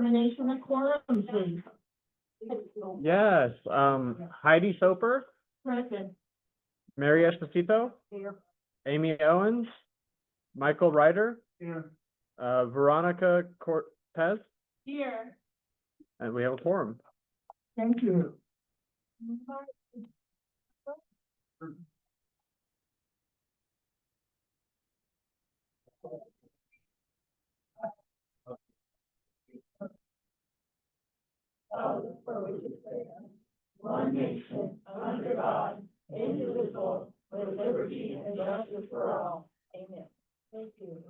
determination of quorum, please. Yes, Heidi Soper, Present. Mary Esposito, Here. Amy Owens, Michael Ryder, Here. Veronica Cortez, Here. and we have a quorum. Thank you. One nation, under God, indivisible, with liberty and justice for all. Amen. Thank you.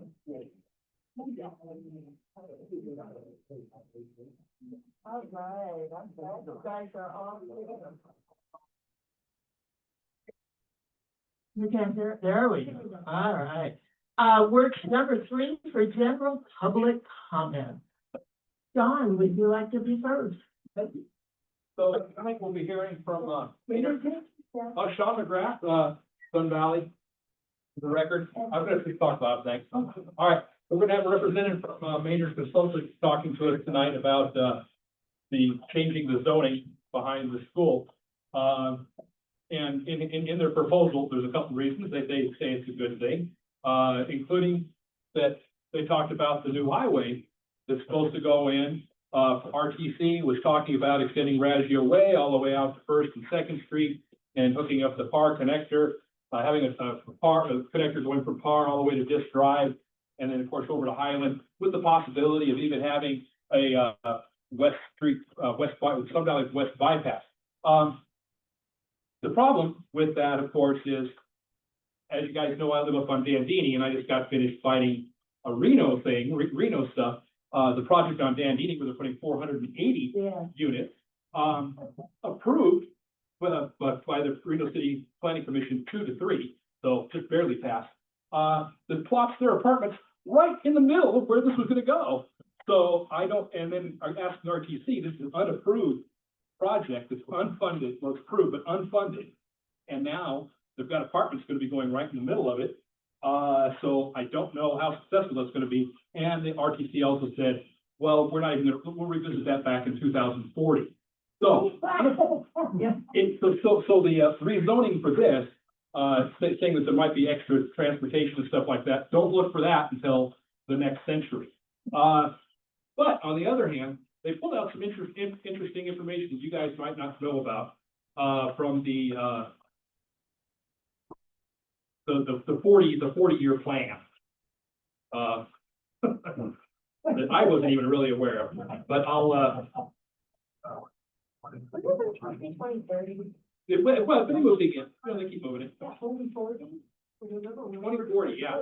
All right, I'm glad you guys are all here. You can hear, there we go. All right. Works number 3 for general public comment. John, would you like to be first? So tonight we'll be hearing from, Sean McGrath, Sun Valley, the record. I'm gonna talk loud, thanks. All right, we're gonna have a representative from, Maynard Consultants talking to us tonight about, the changing the zoning behind the school. And in their proposal, there's a couple reasons they say it's a good thing, including that they talked about the new highway that's supposed to go in. RTC was talking about extending Raggio Way all the way out to First and Second Street and hooking up the PAR connector, having a connector going from PAR all the way to Disk Drive, and then of course over to Highland, with the possibility of even having a Sun Valley West bypass. The problem with that, of course, is, as you guys know, I live up on Dandini, and I just got finished fighting a Reno stuff. The project on Dandini, where they're putting 480 units, approved, but by the Reno City Planning Commission 2 to 3, so just barely passed. That plots their apartments right in the middle of where this was going to go. So I don't, and then I'm asking RTC, this is an unapproved project, it's unfunded, well, it's approved, but unfunded. And now they've got apartments going to be going right in the middle of it. So I don't know how successful that's going to be. And the RTC also said, well, we're not even going to, we'll revisit that back in 2040. So, so the rezoning for this, saying that there might be extra transportation and stuff like that, don't look for that until the next century. But on the other hand, they pulled out some interesting information that you guys might not know about, from the 40-year plan. That I wasn't even really aware of, but I'll, well, but we'll dig in, we'll keep moving it. 2040, yeah.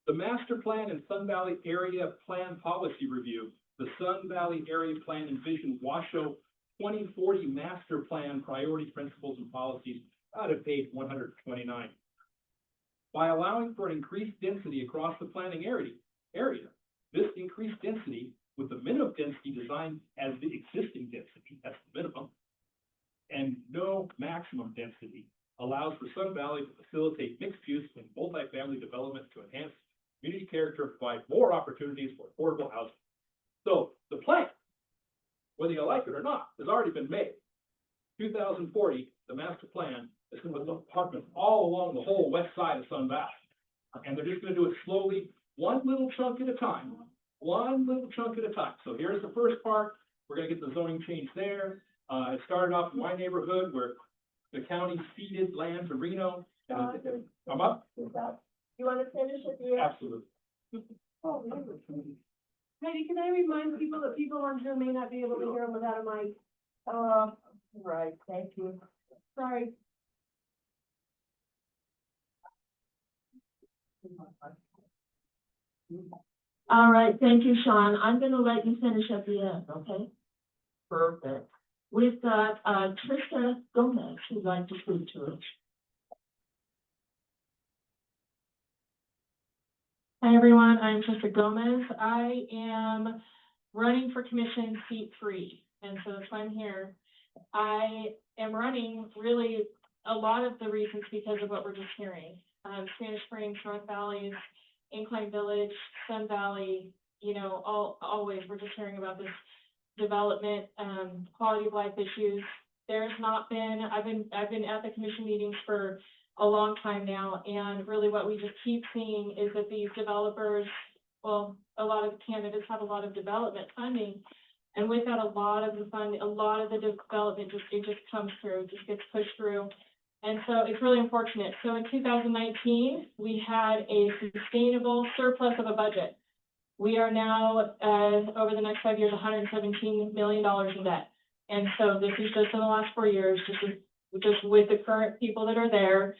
The Master Plan and Sun Valley Area Plan Policy Review, the Sun Valley Area Plan and Vision Washoe 2040 Master Plan Priority Principles and Policies, out of page 129. By allowing for an increased density across the planning area, this increased density with the minimum density designed as the existing density, that's the minimum, and no maximum density, allows for Sun Valley to facilitate mixed use and multifamily development to enhance community character and provide more opportunities for affordable housing. So the plan, whether you like it or not, has already been made. 2040, the master plan is going to put apartments all along the whole west side of Sun Valley. And they're just going to do it slowly, one little chunk at a time. One little chunk at a time. So here's the first part. We're going to get the zoning change there. It started off in my neighborhood where the county ceded land to Reno. I'm up. You want to finish it here? Absolutely. Heidi, can I remind people that people on Zoom may not be able to hear them without a mic? Right, thank you. Sorry. All right, thank you, Sean. I'm going to let you finish at the end, okay? Perfect. We've got Trista Gomez who'd like to speak to us. Hi, everyone. I'm Trista Gomez. I am running for commission seat 3, and so that's why I'm here. I am running really a lot of the reasons because of what we're just hearing. Spanish Springs, North Valleys, Incline Village, Sun Valley, you know, always, we're just hearing about this development, quality of life issues. There's not been, I've been at the commission meetings for a long time now, and really what we just keep seeing is that these developers, well, a lot of the candidates have a lot of development funding. And with that, a lot of the development just comes through, just gets pushed through. And so it's really unfortunate. So in 2019, we had a sustainable surplus of a budget. We are now, over the next 5 years, $117 million in debt. And so this is just in the last 4 years, just with the current people that are there,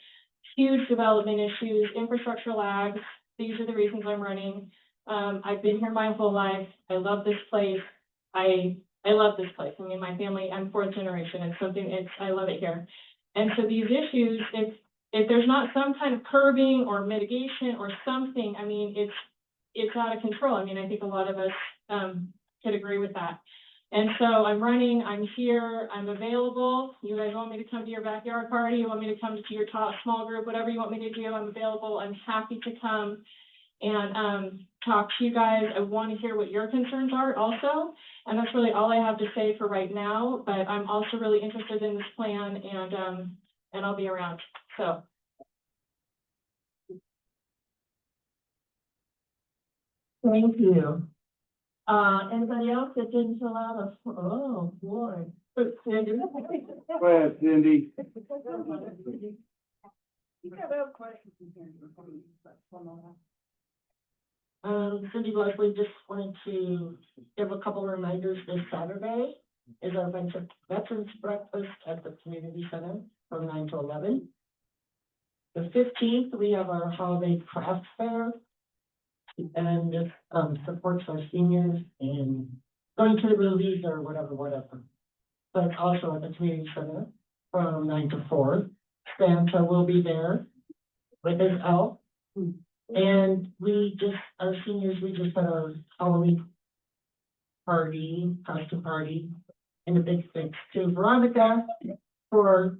huge development issues, infrastructure lags. These are the reasons I'm running. I've been here my whole life. I love this place. I love this place. I mean, my family, I'm fourth generation. It's something, I love it here. And so these issues, if there's not some kind of curbing or mitigation or something, I mean, it's out of control. I mean, I think a lot of us, could agree with that. And so I'm running, I'm here, I'm available. You guys want me to come to your backyard party? You want me to come to your small group, whatever you want me to do, I'm available. I'm happy to come and talk to you guys. I want to hear what your concerns are also. And that's really all I have to say for right now, but I'm also really interested in this plan, and I'll be around, so. Thank you. Anybody else that didn't fill out a, oh, boy. Cindy? Go ahead, Cindy. Cindy Leslie, just wanted to give a couple reminders. This Saturday is our veterans breakfast at the community center from 9 to 11. The 15th, we have our holiday craft fair. And this supports our seniors in going to the movies or whatever. But also at the community center from 9 to 4. Santa will be there with his elf. And our seniors, we just had our Halloween party, costume party, and a big thanks to Veronica for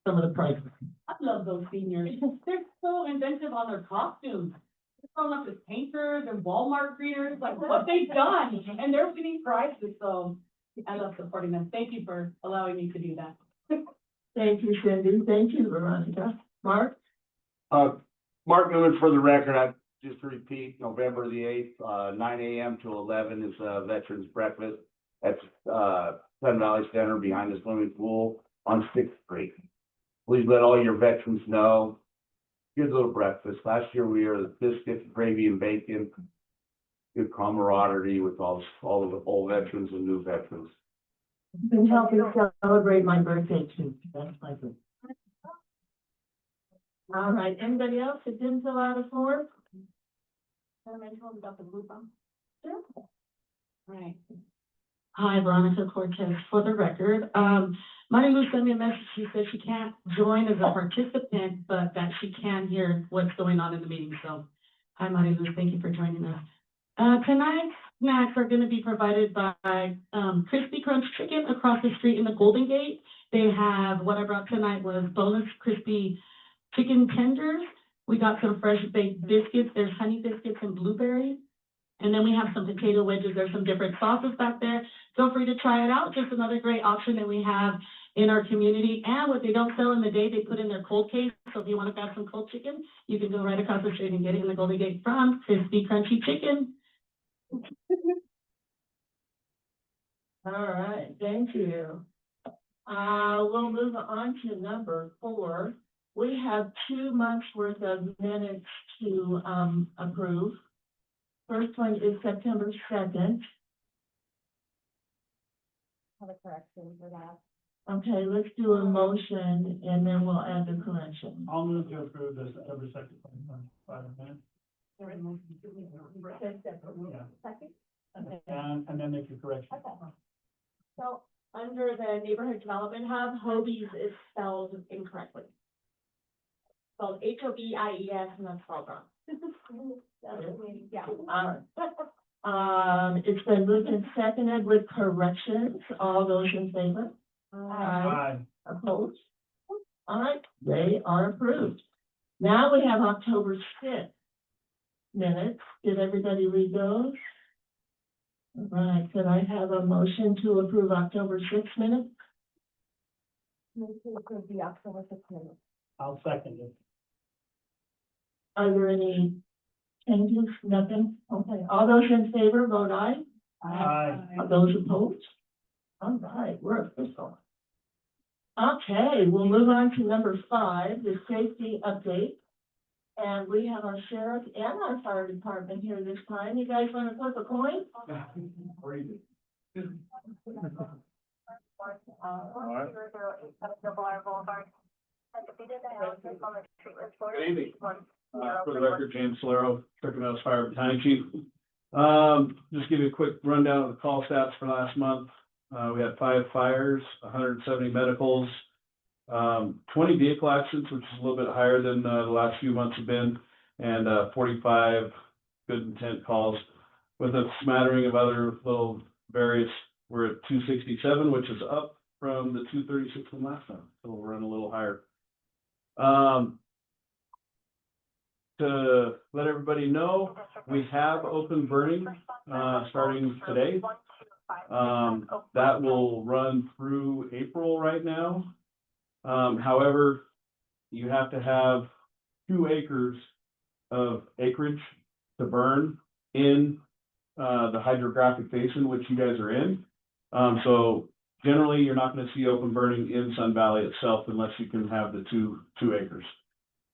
some of the prizes. I love those seniors. They're so inventive on their costumes. They're throwing up as painters and Walmart greeters, like what they've done, and they're winning prizes, so I love supporting them. Thank you for allowing me to do that. Thank you, Cindy. Thank you, Veronica. Mark? Mark Newman, for the record, just to repeat, November the 8th, 9 a.m. to 11 is Veterans Breakfast at Sun Valley Center behind the swimming pool on 6th Street. Please let all your veterans know. Good little breakfast. Last year we were the biscuits, gravy, and bacon. Good camaraderie with all of the old veterans and new veterans. Been helping celebrate my birthday too. That's my birthday. All right, anybody else that didn't fill out a form? About the blue bump. Sure. Right. Hi, Veronica Cortez, for the record. Monty Lou sent me a message. She said she can't join as a participant, but that she can hear what's going on in the meeting. So, hi, Monty Lou, thank you for joining us. Tonight's snacks are going to be provided by Crispy Crunch Chicken across the street in the Golden Gate. They have, what I brought tonight was boneless crispy chicken tenders. We got some fresh baked biscuits. There's honey biscuits and blueberry. And then we have some potato wedges. There's some different sauces back there. Feel free to try it out. Just another great option that we have in our community. And what they don't sell in the day, they put in their cold case. So if you want to grab some cold chicken, you can go right across the street and get it in the Golden Gate from Crispy Crunchy Chicken. All right, thank you. We'll move on to number 4. We have 2 months worth of minutes to approve. First one is September 2nd. Have a correction for that. Okay, let's do a motion and then we'll add the correction. I'll move to approve the September 2nd, 2025 minutes. Second? And then make your correction. So under the Neighborhood Development Hub, Hobies is spelled incorrectly. Spelled Hobies and that's spelled wrong. Yeah. It's been moved and seconded with corrections. All those in favor? Aye. Opposed? All right, they are approved. Now we have October 6th minutes. Did everybody read those? All right, could I have a motion to approve October sixth minutes? I'll second it. Are there any changes? Nothing? Okay, all those in favor, vote aye. Aye. Are those opposed? All right, we're official. Okay, we'll move on to number 5, the safety update. And we have our sheriff and our fire department here this time. You guys want to flip a coin? Good evening. For the record, James Solero, Turkey Meadows Fire Battalion Chief. Just give you a quick rundown of the call stats for last month. We had 5 fires, 170 medicals, 20 vehicle accidents, which is a little bit higher than the last few months have been, and 45 good intent calls with a smattering of other little various. We're at 267, which is up from the 236 from last time, so we're running a little higher. To let everybody know, we have open burning, starting today. That will run through April right now. However, you have to have 2 acres of acreage to burn in, the hydrographic basin, which you guys are in. So generally, you're not gonna see open burning in Sun Valley itself unless you can have the two acres.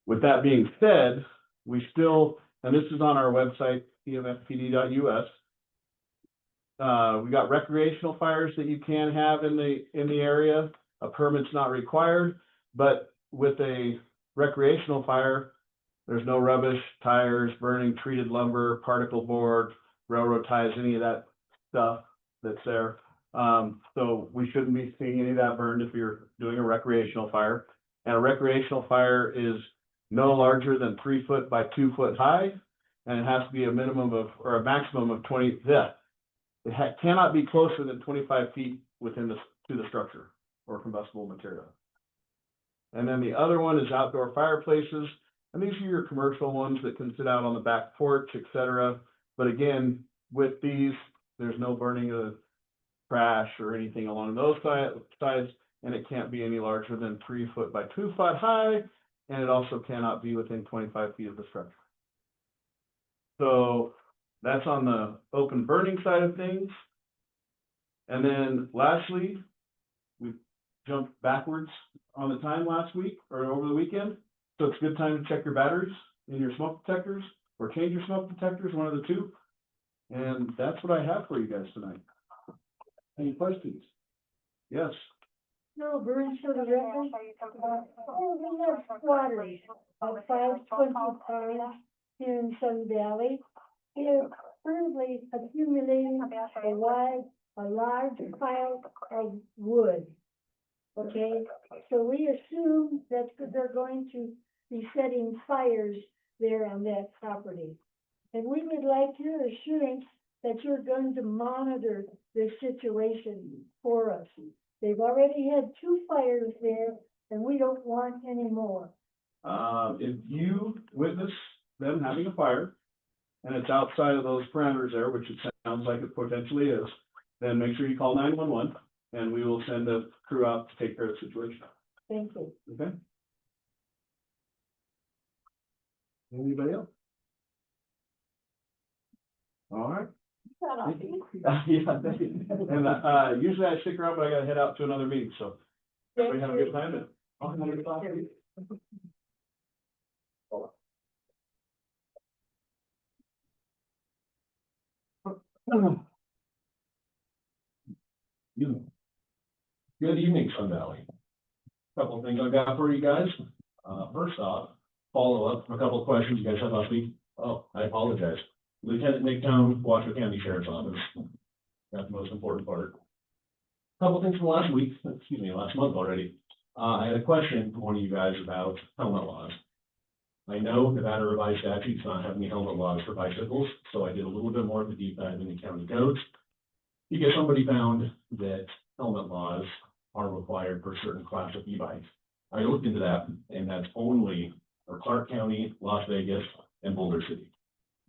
With that being said, we still, and this is on our website, emfpd.us. We got recreational fires that you can have in the area. A permit's not required, but with a recreational fire, there's no rubbish, tires, burning treated lumber, particle board, railroad ties, any of that stuff that's there. So we shouldn't be seeing any of that burned if you're doing a recreational fire. And a recreational fire is no larger than 3 foot by 2 foot high, and it has to be a minimum of, or a maximum of 20, it cannot be closer than 25 feet within to the structure or combustible material. And then the other one is outdoor fireplaces, and these are your commercial ones that can sit out on the back porch, etc. But again, with these, there's no burning of trash or anything along those sides, and it can't be any larger than 3 foot by 2 foot high, and it also cannot be within 25 feet of the structure. So that's on the open burning side of things. And then lastly, we jumped backwards on the time last week or over the weekend. So it's a good time to check your batteries in your smoke detectors or change your smoke detectors, one of the two. And that's what I have for you guys tonight. Any questions? Yes. No, burns for the record. We have squatters of 525 here in Sun Valley. They are currently accumulating a large pile of wood. Okay, so we assume that they're going to be setting fires there on that property. And we would like your assurance that you're going to monitor this situation for us. They've already had 2 fires there, and we don't want any more. If you witness them having a fire, and it's outside of those parameters there, which it sounds like it potentially is, then make sure you call 911, and we will send a crew out to take care of the situation. Thank you. Okay? Anybody else? All right. Yeah, thank you. And usually I stick around, but I gotta head out to another meeting, so everybody have a good time. And I'll have a good time. Good evening, Sun Valley. Couple of things I've got for you guys. First off, follow up from a couple of questions you guys had last week. Oh, I apologize. Lieutenant Nicktown, Washoe County Sheriff's Office. That's the most important part. Couple things from last week, last month already. I had a question from one of you guys about helmet laws. I know Nevada revised statutes not have any helmet laws for bicycles, so I did a little bit more of a deep dive in the county codes. Because somebody found that helmet laws are required for certain class of e-bikes. I looked into that, and that's only for Clark County, Las Vegas, and Boulder City.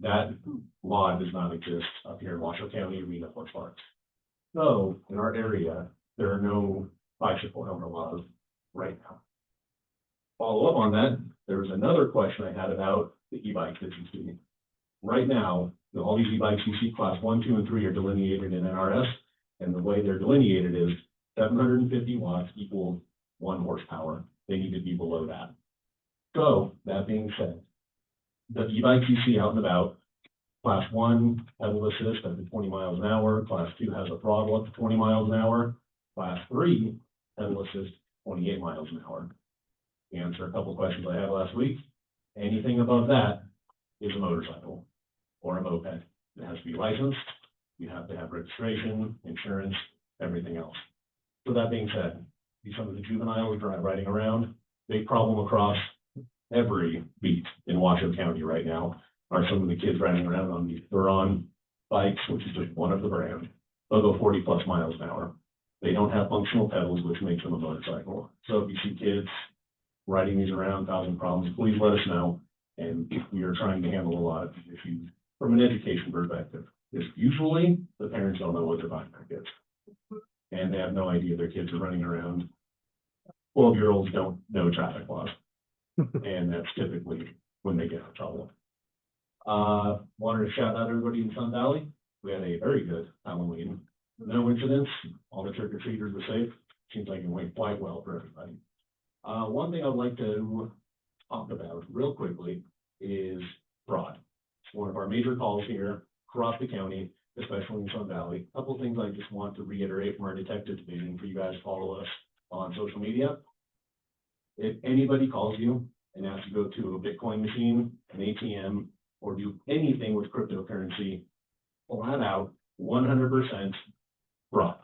That law does not exist up here in Washoe County or Mina Forest Parks. So in our area, there are no bicycle helmet laws right now. Follow up on that, there was another question I had about the e-bike that you see. Right now, all these e-bikes you see class 1, 2, and 3 are delineated in NRS, and the way they're delineated is 750 watts equals 1 horsepower. They need to be below that. So, that being said, the e-bikes you see out and about, class 1 pedal assist up to 20 miles an hour, class 2 has a throttle up to 20 miles an hour, class 3 pedal assist 28 miles an hour. To answer a couple questions I had last week, anything above that is a motorcycle or a moped. It has to be licensed, you have to have registration, insurance, everything else. So that being said, some of the juveniles riding around, big problem across every beat in Washoe County right now are some of the kids riding around on these Huron bikes, which is just one of the brands. They'll go 40 plus miles an hour. They don't have functional pedals, which makes them a motorcycle. So if you see kids riding these around causing problems, please let us know. And we are trying to handle a lot of these issues from an education perspective. Because usually the parents don't know what they're buying their kids. And they have no idea their kids are running around. 12-year-olds don't know traffic laws. And that's typically when they get in trouble. Wanted to shout out everybody in Sun Valley. We had a very good Halloween. No incidents. All the trick-or-treaters were safe. Seems like it went quite well for everybody. One thing I'd like to talk about real quickly is fraud. It's one of our major calls here across the county, especially in Sun Valley. A couple of things I just want to reiterate from our detective division for you guys to follow us on social media. If anybody calls you and asks you to go to a Bitcoin machine, an ATM, or do anything with cryptocurrency, flat out, 100% fraud.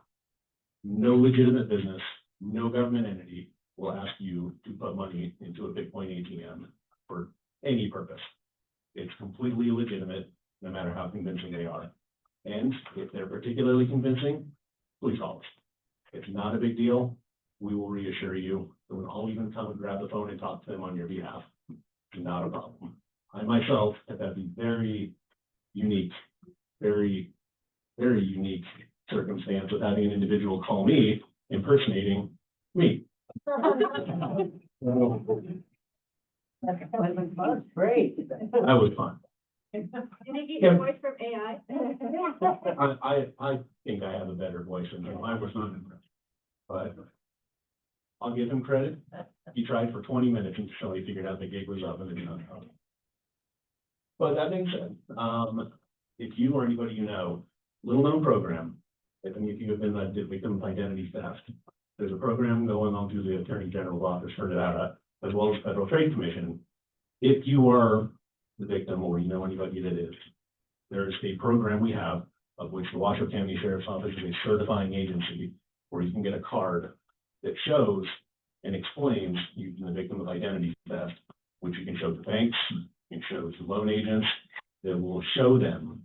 No legitimate business, no government entity will ask you to put money into a Bitcoin ATM for any purpose. It's completely illegitimate, no matter how convincing they are. And if they're particularly convincing, please call us. It's not a big deal. We will reassure you. I'll even come and grab the phone and talk to them on your behalf. Not a problem. I myself have had the very unique circumstance of having an individual call me impersonating me. Great. That was fun. Did he get your voice from AI? I think I have a better voice than him. I was not impressed. But I'll give him credit. He tried for 20 minutes until he figured out the gig was up and it's not coming. But that being said, if you or anybody you know, little known program, if any of you have been the victim of identity theft, there's a program going on through the Attorney General's office for Nevada, as well as Federal Trade Commission. If you are the victim or you know anybody that is, there's a program we have of which the Washoe County Sheriff's Office is a certifying agency where you can get a card that shows and explains you've been the victim of identity theft, which you can show to banks, you can show to loan agents, that will show them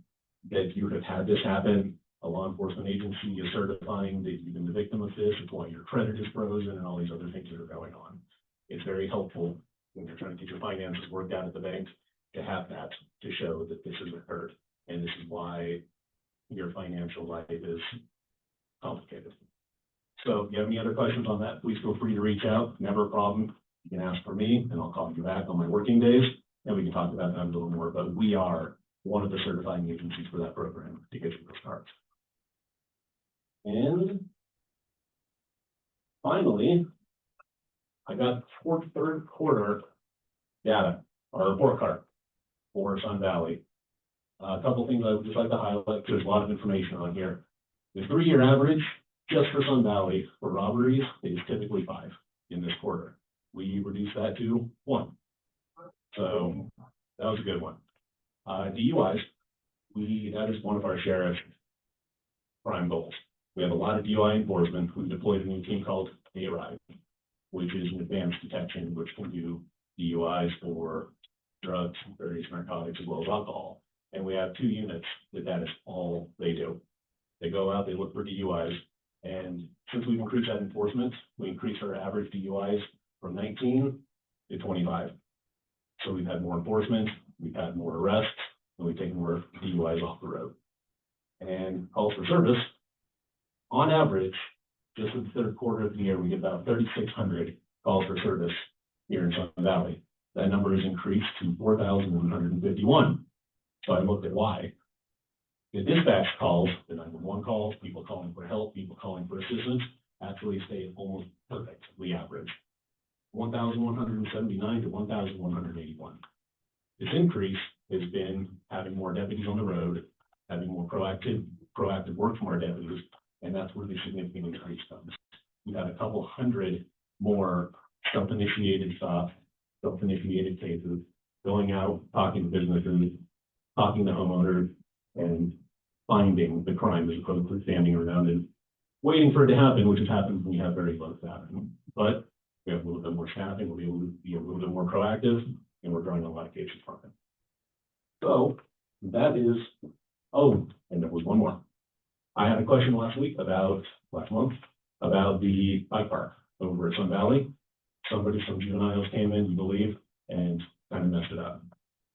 that you have had this happen. A law enforcement agency is certifying that you've been the victim of this, it's why your credit is frozen and all these other things that are going on. It's very helpful when you're trying to get your finances worked out at the bank to have that to show that this has occurred. And this is why your financial life is complicated. So if you have any other questions on that, please feel free to reach out. Never a problem. You can ask for me and I'll call you back on my working days and we can talk about that a little more. But we are one of the certifying agencies for that program to get you those cards. And finally, I got third quarter data, our report card for Sun Valley. A couple things I would just like to highlight. There's a lot of information on here. The 3-year average just for Sun Valley for robberies is typically 5 in this quarter. We reduced that to 1. So that was a good one. DUIs, that is one of our sheriff's prime goals. We have a lot of DUI enforcement. We've deployed a new team called ARIVE, which is an advanced detection, which can do DUIs for drugs, various narcotics, as well as alcohol. And we have 2 units that is all they do. They go out, they look for DUIs, and since we've increased that enforcement, we increased our average DUIs from 19 to 25. So we've had more enforcement, we've had more arrests, and we've taken more DUIs off the road. And calls for service, on average, just in the third quarter of the year, we get about 3,600 calls for service here in Sun Valley. That number has increased to 4,151. So I looked at why. The dispatch calls, the 911 calls, people calling for help, people calling for assistance, actually stay almost perfectly average. 1,179 to 1,181. This increase has been having more deputies on the road, having more proactive work from our deputies, and that's where the significant increase comes. We've had a couple hundred more self-initiated stops, self-initiated cases, going out, talking to businesses, talking to homeowners, and finding the crime as opposed to standing around and waiting for it to happen, which has happened when you have very low staffing. But we have a little bit more staffing, we'll be able to be a little bit more proactive, and we're drawing a lot of cases from it. So that is, oh, and there was one more. I had a question last month, about the bike park over at Sun Valley. Somebody, some juveniles came in, we believe, and kind of messed it up.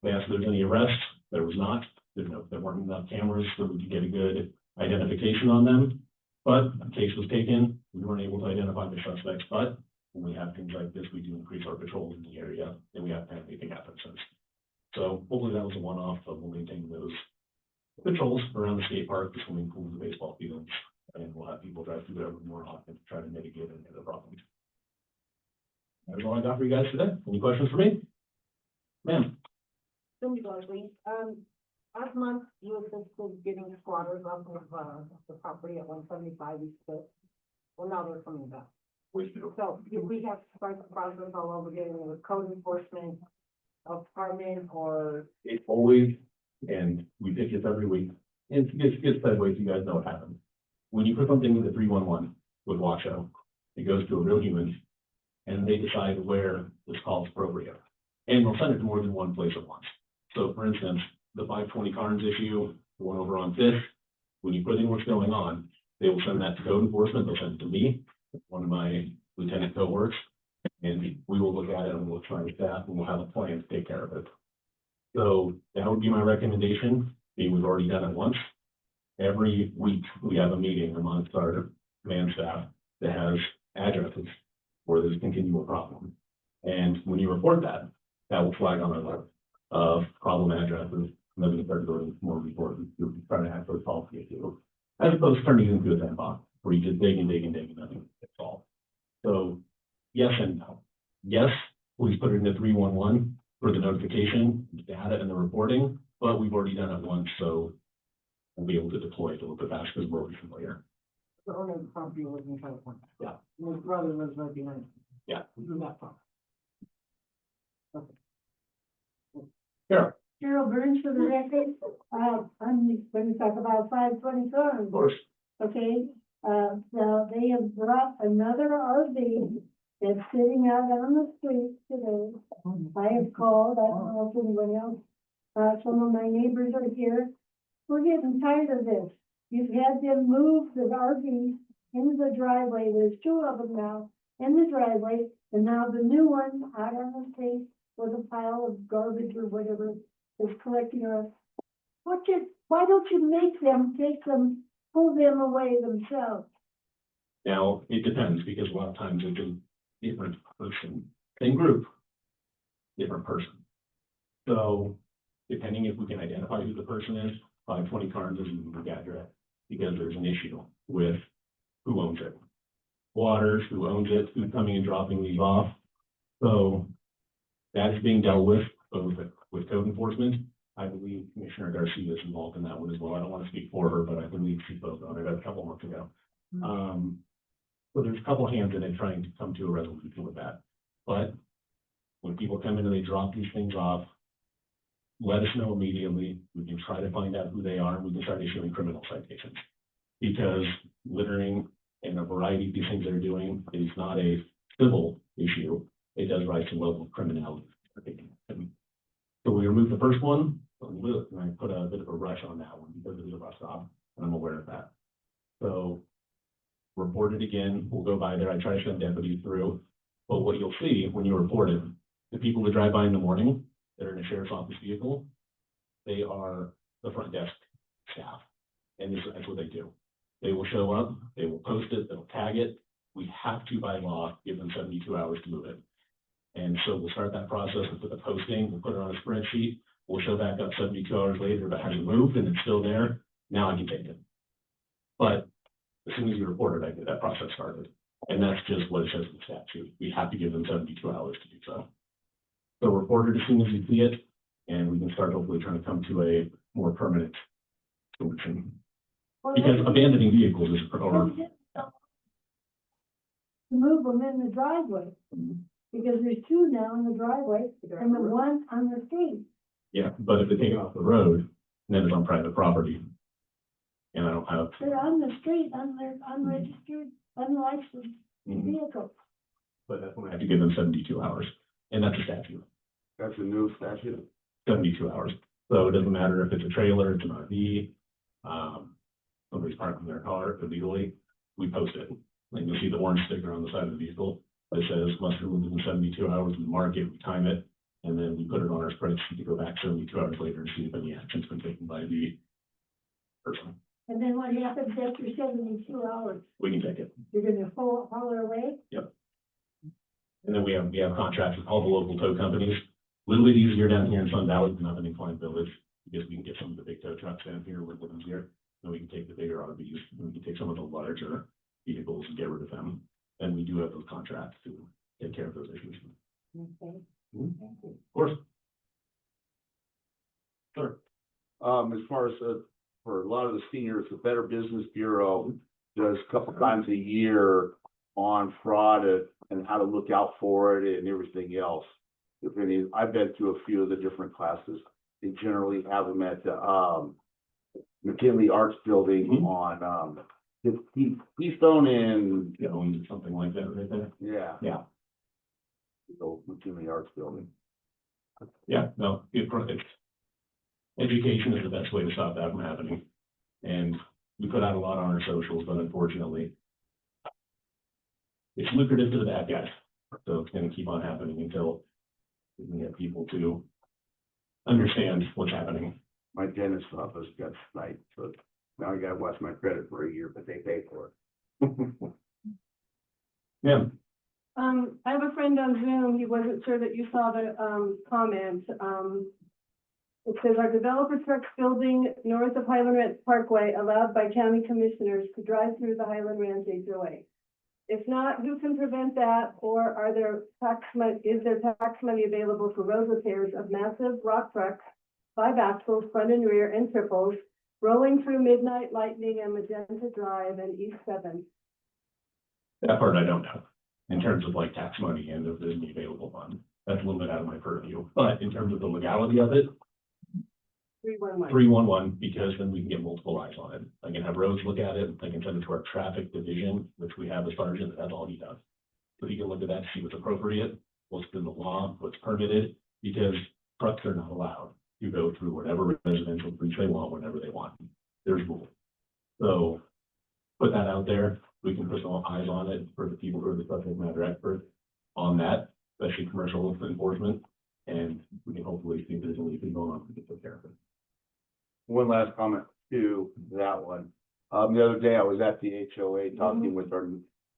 They asked if there's any arrests. There was not. There weren't enough cameras so we could get a good identification on them. But the case was taken. We weren't able to identify the suspects. But when we have things like this, we do increase our patrols in the area, and we haven't had anything happen since. So hopefully that was a one-off, but we'll maintain those patrols around the skate park, the swimming pools, the baseball fields, and we'll have people drive through there more often to try to mitigate any of the problems. That's all I got for you guys today. Any questions for me? Ma'am? Cindy Leslie, last month you assisted getting squatters off of, the property at 175 East Fifth. Well, now they're coming back. So do we have to start the process all over again with code enforcement department or? It's always, and we pick this every week, and it gets that way so you guys know what happens. When you put something with a 311 with Washoe, it goes to a real human, and they decide where this call is appropriate. And they'll send it to more than one place at once. So for instance, the 520 Carnes issue, the one over on Fifth, when you put in what's going on, they will send that to code enforcement, they'll send it to me, one of my lieutenant cohorts, and we will look at it and we'll try to staff and we'll have a plan to take care of it. So that would be my recommendation. We've already done it once. Every week we have a meeting amongst our command staff that has addresses where there's a continual problem. And when you report that, that will flag on our list of problem addresses, and then we start doing more reporting to try to have those policy issues, as opposed to turning it into a sandbox where you just dig and dig and dig and nothing gets solved. So yes and no. Yes, please put it in the 311 for the notification, the data, and the reporting, but we've already done it once, so we'll be able to deploy it a little bit faster because we're already familiar. The owner of the property lives in California. Yeah. And his brother lives right behind him. Yeah. Through that property. Cheryl Burns for the record. I'm going to talk about 520 Of Carnes. course. Okay, now they have brought another RV that's sitting out on the street today. I have called, I don't know if anyone else, some of my neighbors are here. We're getting tired of this. You've had them move the RV into the driveway. There's two of them now in the driveway, and now the new one out on the street with a pile of garbage or whatever is collecting us. Why don't you make them, pull them away themselves? Now, it depends because a lot of times it's a different person, same group, different person. So depending if we can identify who the person is, 520 Carnes is a unique address because there's an issue with who owns it. Waters, who owns it, who's coming and dropping these off. So that is being dealt with, both with code enforcement. I believe Commissioner Garcia is involved in that one as well. I don't want to speak for her, but I believe she spoke on it a couple months ago. So there's a couple hands in it trying to come to a resolution with that. But when people come in and they drop these things off, let us know immediately. We can try to find out who they are, and we can start issuing criminal citations. Because littering and a variety of these things they're doing is not a civil issue. It does rise to level of criminality. So we removed the first one, and I put a bit of a rush on that one because it was a bus stop, and I'm aware of that. So report it again, we'll go by there, I try to send deputies through, but what you'll see when you report it, the people that drive by in the morning, that are in a sheriff's office vehicle, They are the front desk staff. And that's what they do. They will show up, they will post it, they'll tag it. We have to, by law, give them 72 hours to move it. And so we'll start that process with the posting, we'll put it on a spreadsheet, we'll show back up 72 hours later if it hasn't moved and it's still there, now I can take it. But as soon as you report it, I get that process started. And that's just what it says in the statute. We have to give them 72 hours to do so. So report it as soon as you see it, and we can start hopefully trying to come to a more permanent solution. Because abandoning vehicles is, or, To move them in the driveway, because there's two now in the driveway, and the one on the street. yeah, but if they take it off the road, then it's on private property. And I don't have, They're on the street, on their unregistered, unlicensed vehicles. but that's when I have to give them 72 hours, and that's a statute, That's a new statute. 72 hours. So it doesn't matter if it's a trailer, it's an RV, somebody's parking their car illegally, we post it. Like you'll see the orange sticker on the side of the vehicle that says must be removed in 72 hours, we mark it, we time it, and then we put it on our spreadsheet to go back 72 hours later and see if any action's been taken by the person. And then what happens after 72 hours? We can take it. You're gonna haul it away? And then we have contracts with all the local tow companies. A little bit easier down here in Sun Valley than up in Incline Village, because we can get some of the big tow trucks down here with them here. Then we can take the bigger RVs, and we can take some of the larger vehicles and get rid of them. And we do have those contracts to take care of those issues. Okay. Of course. Sure. As far as, for a lot of the seniors, the Better Business Bureau does a couple times a year on fraud and how to look out for it and everything else. If any, I've been to a few of the different classes. They generally have them at the, McKinley Arts Building on, Keystone and, You know, something like that right there. yeah. Yeah. The McKinley Arts Building. Yeah, no, it's, education is the best way to stop that from happening. And we put out a lot on our socials, but unfortunately, it's lucrative to the bad guys. So it's gonna keep on happening until we can get people to understand what's happening. My dentist office got sniped, so now I gotta watch my credit for a year, but they pay for it. Yeah, I have a friend on Zoom, he wasn't sure that you saw the, comment, it says our developer trucks building north of Highland Ranch Parkway allowed by county commissioners to drive through the Highland Ranch HOA. If not, who can prevent that, or is there tax money available for road repairs of massive rock trucks, 5 axles, front and rear, and triples, rolling through Midnight Lightning and Magenta Drive and East 7? that part I don't know, in terms of like tax money and if there's any available fund. That's a little bit out of my purview, but in terms of the legality of it, 311. 311, because then we can get multiple eyes on it. I can have roads look at it, I can send it to our traffic division, which we have a sergeant, that's all he does. So he can look at that, see what's appropriate, what's in the law, what's permitted, because trucks are not allowed to go through whatever residential streets they want, whenever they want. There's rules. So put that out there, we can put some eyes on it for the people who are the subject matter experts on that, especially commercial enforcement, and we can hopefully see if there's anything going on to get care of it. One last comment to that one. The other day I was at the HOA talking with her,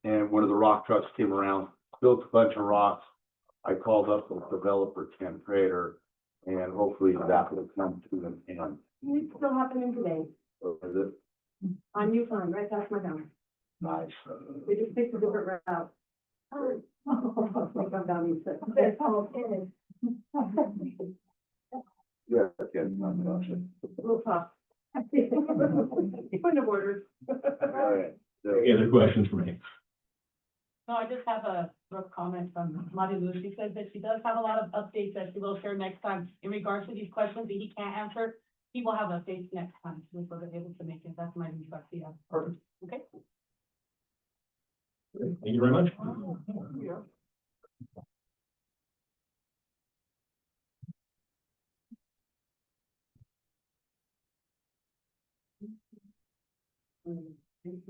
and one of the rock trucks came around, built a bunch of rocks. I called up the developer, Ken Prater, and hopefully that will come to an end. It's still happening today, Is it? on New Farm, right past my house. Nice. They just picked a different route. Oh. They come down East 6. That's all it is. Yeah, okay. We'll talk. Point of orders. All right. Any other questions for me? No, I just have a rough comment from Marty Lou. She says that she does have a lot of updates that she will share next time in regards to these questions that he can't answer. He will have updates next time, so we're able to make it. That's my request, yeah. Perfect. Okay? Thank you very much.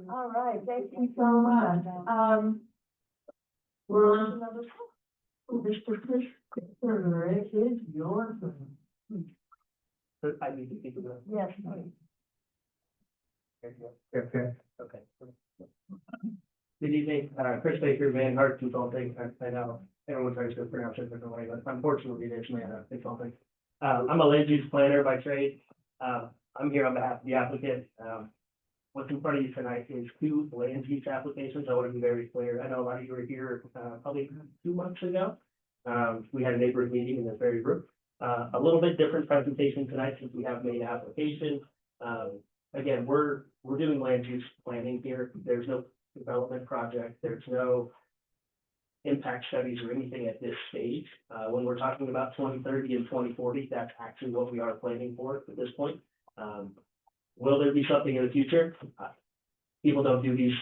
All right, thank you so much. We're on to another. Mr. Christopher, it is your turn. I need to speak with them. Yes. Okay. Good evening, Chris Baker, Van Hart Consulting. I know everyone tries to pronounce it different way, but unfortunately, there's Van Hart Consulting. I'm a land use planner by trade. I'm here on behalf of the applicant. What's in front of you tonight is two land use applications. I want to be very clear. I know a lot of you were here, probably 2 months ago. We had a neighborhood meeting in this very room. A little bit different presentation tonight since we have made application. Again, we're doing land use planning here. There's no development project. There's no impact studies or anything at this stage. When we're talking about 2030 and 2040, that's actually what we are planning for at this point. Will there be something in the future? People don't do these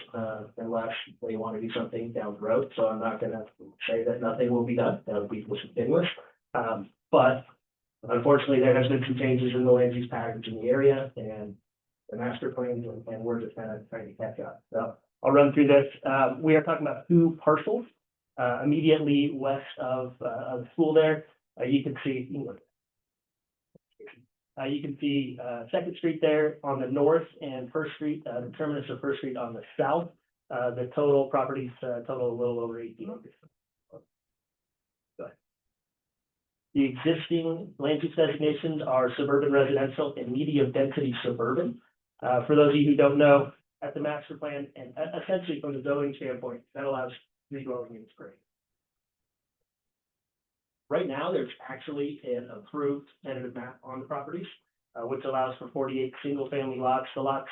unless they want to do something down the road. So I'm not gonna say that nothing will be done. That would be disingenuous. But unfortunately, there has been some changes in the land use patterns in the area and the master plans, and we're just kind of trying to catch up. So I'll run through this. We are talking about two parcels immediately west of the school there. You can see Second Street there on the north and First Street, the terminus of First Street on the south. The total properties total a little over 18 acres. Go ahead. The existing land use designations are suburban residential and medium density suburban. For those of you who don't know, at the master plan and essentially from the zoning standpoint, that allows 3 dwelling units per acre. Right now, there's actually an approved tentative map on the properties, which allows for 48 single-family lots. The lots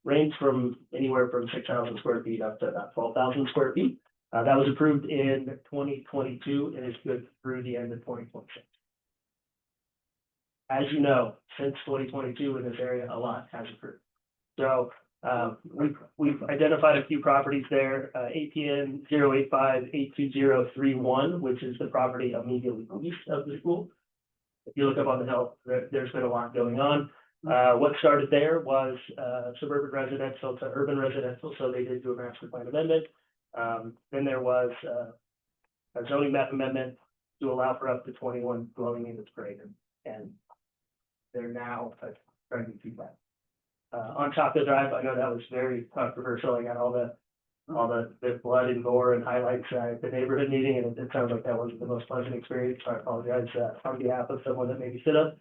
range from anywhere from 6,000 square feet up to about 12,000 square feet. That was approved in 2022 and is good through the end of 2026. As you know, since 2022 in this area, a lot has occurred. So we've identified a few properties there, APN 085-82031, which is the property immediately east of the school. If you look up on the hill, there's been a lot going on. What started there was suburban residential to urban residential, so they did do a master plan amendment. Then there was a zoning map amendment to allow for up to 21 dwelling units per acre, and they're now trying to do that. On Chocolate Drive, I know that was very controversial. I got all the blood and gore and highlights at the neighborhood meeting, and it sounds like that wasn't the most pleasant experience. So I apologize on behalf of someone that maybe stood up.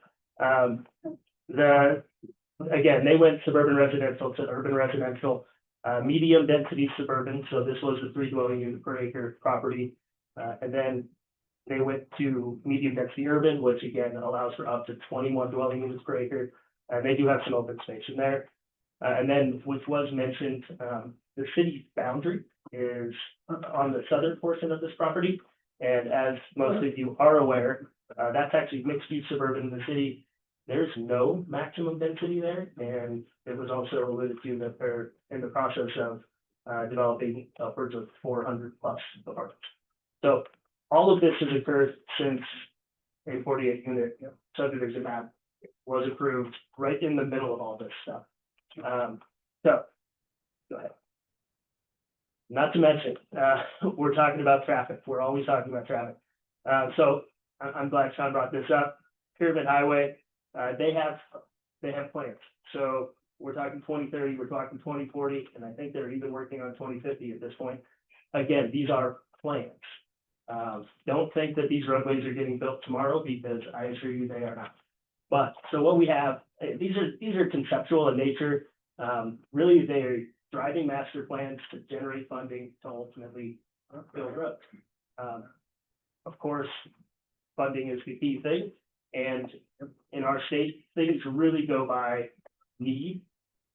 Again, they went suburban residential to urban residential, medium density suburban. So this was a 3 dwelling unit per acre property. And then they went to medium density urban, which again allows for up to 21 dwelling units per acre. They do have some open space in there. And then, which was mentioned, the city's boundary is on the southern portion of this property. And as most of you are aware, that's actually mixed use suburban in the city. There's no maximum density there. And it was also alluded to that they're in the process of developing upwards of 400 plus apartments. So all of this has occurred since a 48 unit subdivision map was approved right in the middle of all this stuff. So, go ahead. Not to mention, we're talking about traffic. We're always talking about traffic. So I'm glad Sean brought this up. Pyramid Highway, they have plans. So we're talking 2030, we're talking 2040, and I think they're even working on 2050 at this point. Again, these are plans. Don't think that these roadways are getting built tomorrow, because I assure you they are not. But so what we have, these are conceptual in nature. Really, they're driving master plans to generate funding to ultimately build roads. Of course, funding is the key thing, and in our state, things really go by need.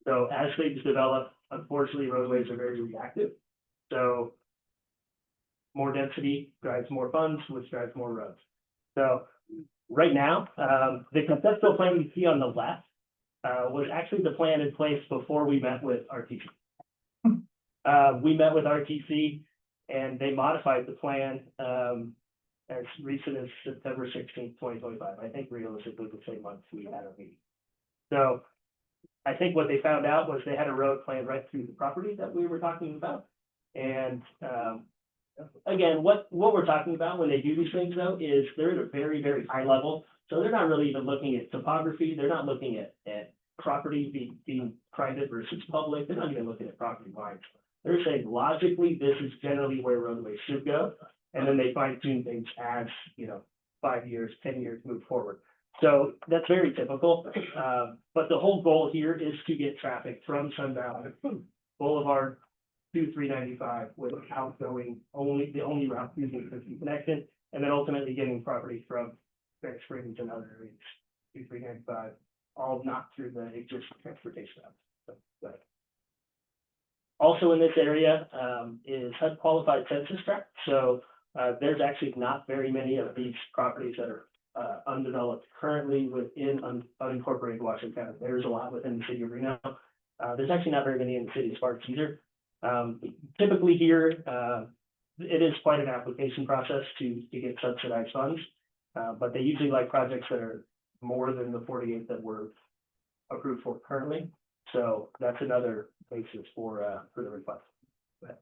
So as things develop, unfortunately, roadways are very reactive. So more density drives more funds, which drives more roads. So right now, the conceptual plan you see on the left was actually the plan in place before we met with RTC. We met with RTC and they modified the plan as recent as September 16th, 2025. I think realistically the same month we had a meeting. So I think what they found out was they had a road plan right through the property that we were talking about. And again, what we're talking about when they do these things though is they're at a very, very high level. So they're not really even looking at topography, they're not looking at property being private versus public, they're not even looking at property lines. They're saying logically, this is generally where roadways should go, and then they fine tune things as, 5 years, 10 years move forward. So that's very typical, but the whole goal here is to get traffic from Sun Valley Boulevard to 395 with outgoing, the only route using the 50 connection, and then ultimately getting property from Fair Springs and other areas to 395, all not through the existing transportation routes. So, also in this area, is HUD qualified census tract, so, there's actually not very many of these properties that are, undeveloped currently within unincorporated Washoe County. There's a lot within the city of Reno. There's actually not very many in the city of Sparks either. Typically here, it is quite an application process to get subsidized funds, but they usually like projects that are more than the 48 that were approved for currently. So that's another basis for the request. But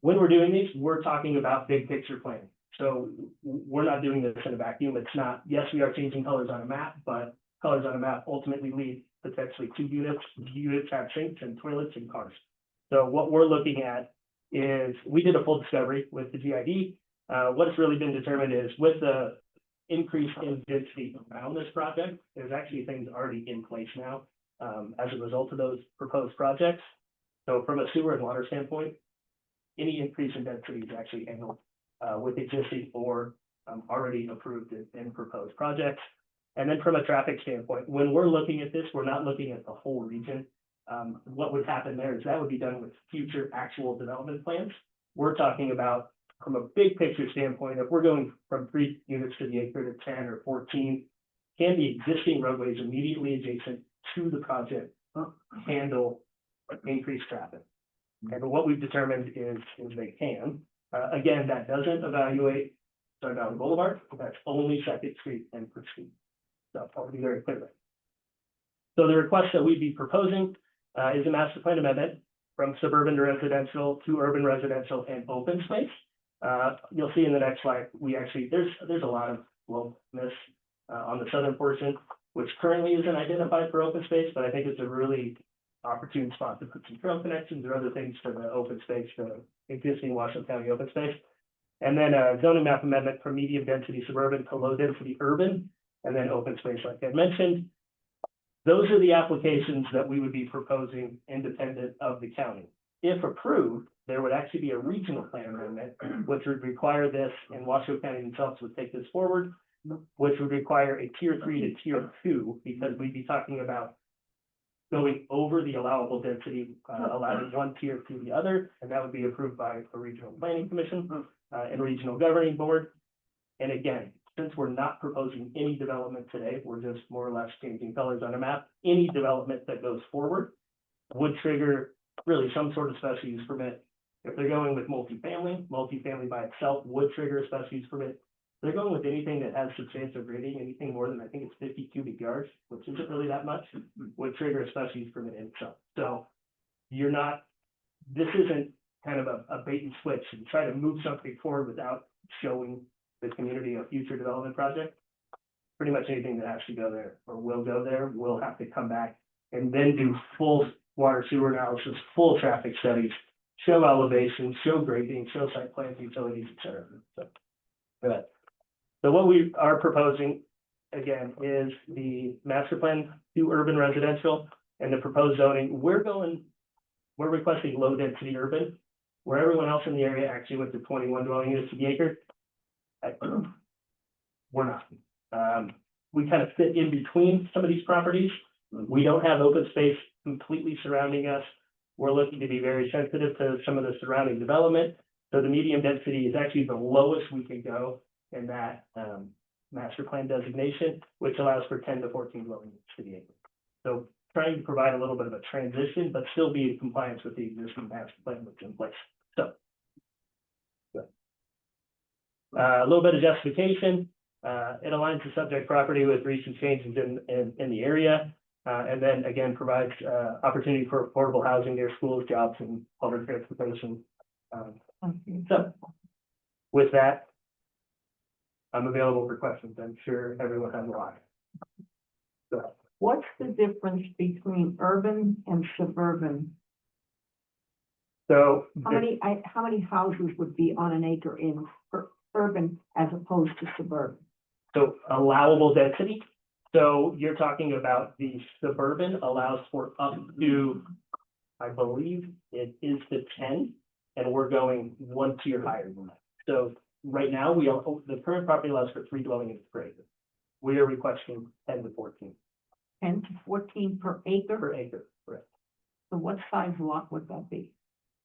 when we're doing these, we're talking about big picture planning. So we're not doing this in a vacuum. It's not, yes, we are changing colors on a map, but colors on a map ultimately lead potentially to units. Units have sinks and toilets and cars. So what we're looking at is, we did a full discovery with the GID. What's really been determined is with the increase in density around this project, there's actually things already in place now as a result of those proposed projects. So from a sewer and water standpoint, any increase in density is actually handled with existing or already approved and proposed projects. And then from a traffic standpoint, when we're looking at this, we're not looking at the whole region. What would happen there is that would be done with future actual development plans. We're talking about, from a big picture standpoint, if we're going from 3 units to the acre to 10 or 14, can the existing roadways immediately adjacent to the project handle increased traffic? And what we've determined is they can. Again, that doesn't evaluate Sun Valley Boulevard, that's only Second Street and First Street. So I'll be very clear. So the request that we'd be proposing is a master plan amendment from suburban to residential to urban residential and open space. You'll see in the next slide, there's a lot of lowness on the southern portion, which currently isn't identified for open space, but I think it's a really opportune spot to put some trail connections or other things for the open space, the existing Washoe County open space. And then a zoning map amendment from medium density suburban to low density urban, and then open space like I mentioned. Those are the applications that we would be proposing independent of the county. If approved, there would actually be a regional plan amendment, which would require this, and Washoe County themselves would take this forward, which would require a tier 3 to tier 2, because we'd be talking about going over the allowable density, allowing one tier to the other, and that would be approved by a regional planning commission and regional governing board. And again, since we're not proposing any development today, we're just more or less changing colors on a map. Any development that goes forward would trigger really some sort of special use permit. If they're going with multifamily by itself would trigger a special use permit. They're going with anything that has substantial grading, anything more than, I think it's 50 cubic yards, which isn't really that much, would trigger a special use permit in itself. So this isn't kind of a bait and switch and try to move something forward without showing the community a future development project. Pretty much anything that has to go there or will go there will have to come back and then do full water sewer analysis, full traffic studies, show elevations, show grading, show site plans, utilities, et cetera. So what we are proposing, again, is the master plan to urban residential and the proposed zoning. We're requesting low density urban, where everyone else in the area actually went to 21 dwelling units to the acre. We're not. We kind of fit in between some of these properties. We don't have open space completely surrounding us. We're looking to be very sensitive to some of the surrounding development. So the medium density is actually the lowest we can go in that master plan designation, which allows for 10 to 14 dwelling units to the acre. So trying to provide a little bit of a transition, but still be in compliance with the existing master plan that's in place. So a little bit of justification. It aligns the subject property with recent changes in the area, and then again provides opportunity for affordable housing near schools, jobs, and public transportation. So with that, I'm available for questions. I'm sure everyone has a lot. What's the difference between urban and suburban? So How many houses would be on an acre in urban as opposed to suburban? So allowable density, so you're talking about the suburban allows for up to, I believe it is the 10, and we're going one tier higher than that. So right now, the current property allows for 3 dwelling units per acre. We are requesting 10 to 14 10 to 14 per acre? per acre, correct? So what size lot would that be?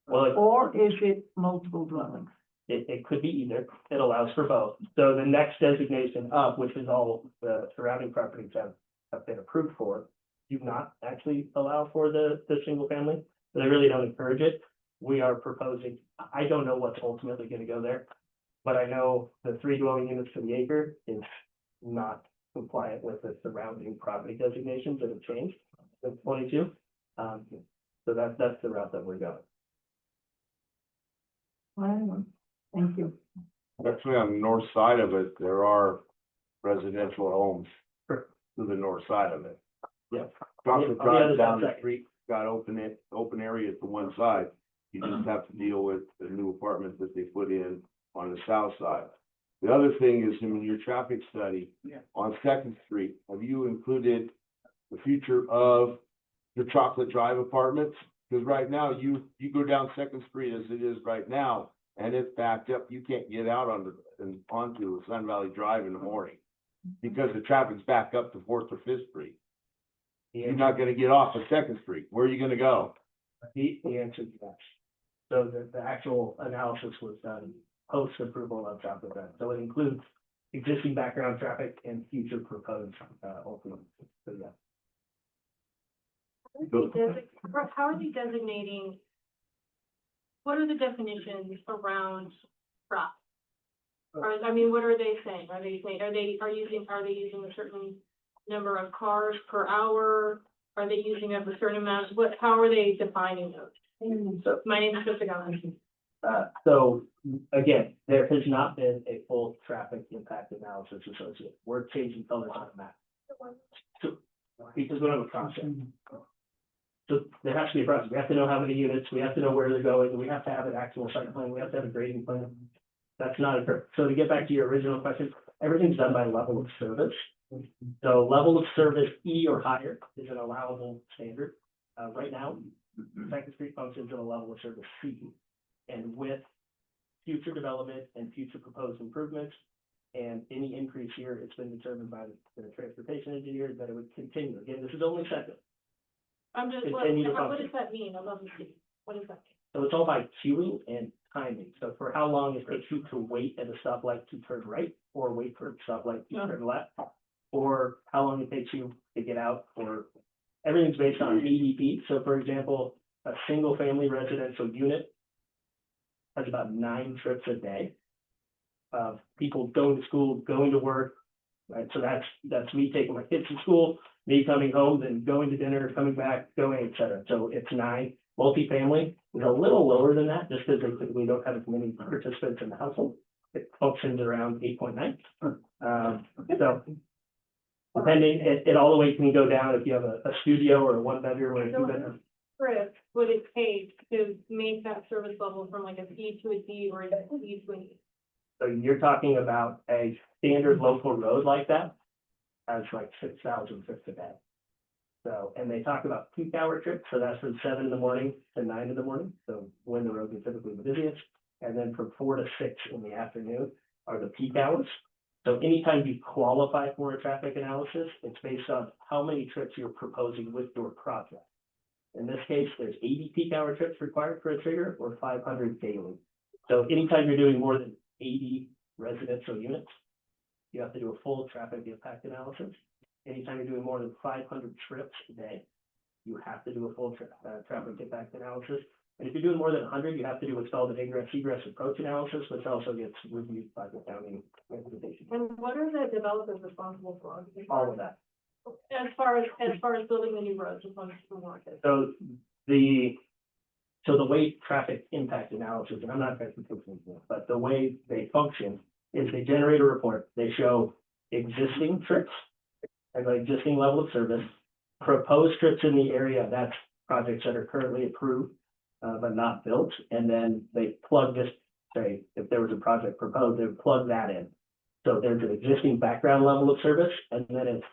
Well, Or is it multiple dwellings? it could be either, it allows for both. So the next designation up, which is all the surrounding properties have been approved for, do not actually allow for the single family. They really don't encourage it. We are proposing, I don't know what's ultimately gonna go there, but I know the 3 dwelling units per the acre is not compliant with the surrounding property designations that have changed in 22. So that's the route that we're going. Well, thank you. Actually, on the north side of it, there are residential homes Sure. to the north side of it. Yeah. Across On the the other drive down side. the street, got open area to one side. You just have to deal with the new apartments that they put in on the south side. The other thing is in your traffic study on Second Street, have you included the future of your Chocolate Drive apartments? Because right now, you go down Second Street as it is right now, and it's backed up. You can't get out onto Sun Valley Drive in the morning because the traffic's backed up to Fourth or Fifth Street. You're not gonna get off of Second Street. Where are you gonna go? The answer is yes. So the actual analysis was done post approval of Chocolate Drive. So it includes existing background traffic and future proposed, ultimately. So yeah. How are they designating, what are the definitions around crop? I mean, what are they saying? Are they using a certain number of cars per hour? Are they using a certain amount, how are they defining those? So my name is Jessica Gomez. So again, there has not been a full traffic impact analysis associated. We're changing colors on the map. So, because we don't have a process. So there has to be a process. We have to know how many units, we have to know where they're going, we have to have an actual site plan, we have to have a grading plan. That's not a, so to get back to your original question, everything's done by level of service. So level of service E or higher is an allowable standard. Right now, Second Street functions at a level of service C. And with future development and future proposed improvements and any increase here, it's been determined by the transportation engineer that it would continue. Again, this is only second. I'm just, Continue to what function. does that mean? I love to see. What does that mean? So it's all by queuing and timing. So for how long it takes you to wait at a stoplight to turn right, or wait for a stoplight to turn left, or how long it takes you to get out, or everything's based on ADP. So for example, a single family residential unit has about 9 trips a day of people going to school, going to work, right? So that's me taking my kids to school, me coming home, then going to dinner, coming back, going, et cetera. So it's 9. Multifamily is a little lower than that, just because they typically don't have as many participants in the household. It functions around 8.9. So depending, it all the way can go down if you have a studio or a 1-bedroom or a 2-bedroom. Script would it take to make that service level from like a C to a D or a C to an E? So you're talking about a standard local road like that has like 6,000 trips a day. So, and they talk about peak hour trips, so that's from 7 in the morning to 9 in the morning, so when the roads are typically the busiest. And then from 4 to 6 in the afternoon are the peak hours. So anytime you qualify for a traffic analysis, it's based on how many trips you're proposing with your project. In this case, there's 80 peak hour trips required for a trigger or 500 daily. So anytime you're doing more than 80 residential units, you have to do a full traffic impact analysis. Anytime you're doing more than 500 trips a day, you have to do a full traffic impact analysis. And if you're doing more than 100, you have to do what's called an egress approach analysis, which also gets reviewed by the county organization. And what are the developers responsible for? All of that. As far as building the new roads, just on the market. So the way traffic impact analysis, and I'm not transportation, but the way they function is they generate a report. They show existing trips and the existing level of service, proposed trips in the area, that's projects that are currently approved, but not built, and then they plug this, say, if there was a project proposed, they would plug that in. So there's an existing background level of service, and then it's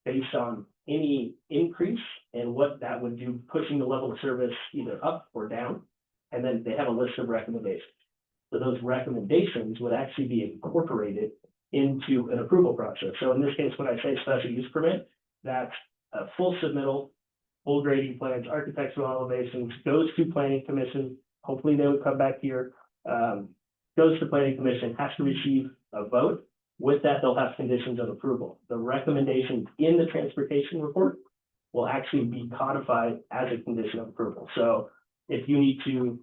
based on any increase and what that would do, pushing the level of service either up or down. And then they have a list of recommendations. So those recommendations would actually be incorporated into an approval process. So in this case, when I say special use permit, that's a full submittal, full grading plans, architectural elevations, goes to planning commission. Hopefully they would come back here, goes to planning commission, has to receive a vote. With that, they'll have conditions of approval. The recommendations in the transportation report will actually be codified as a condition of approval. So if you need to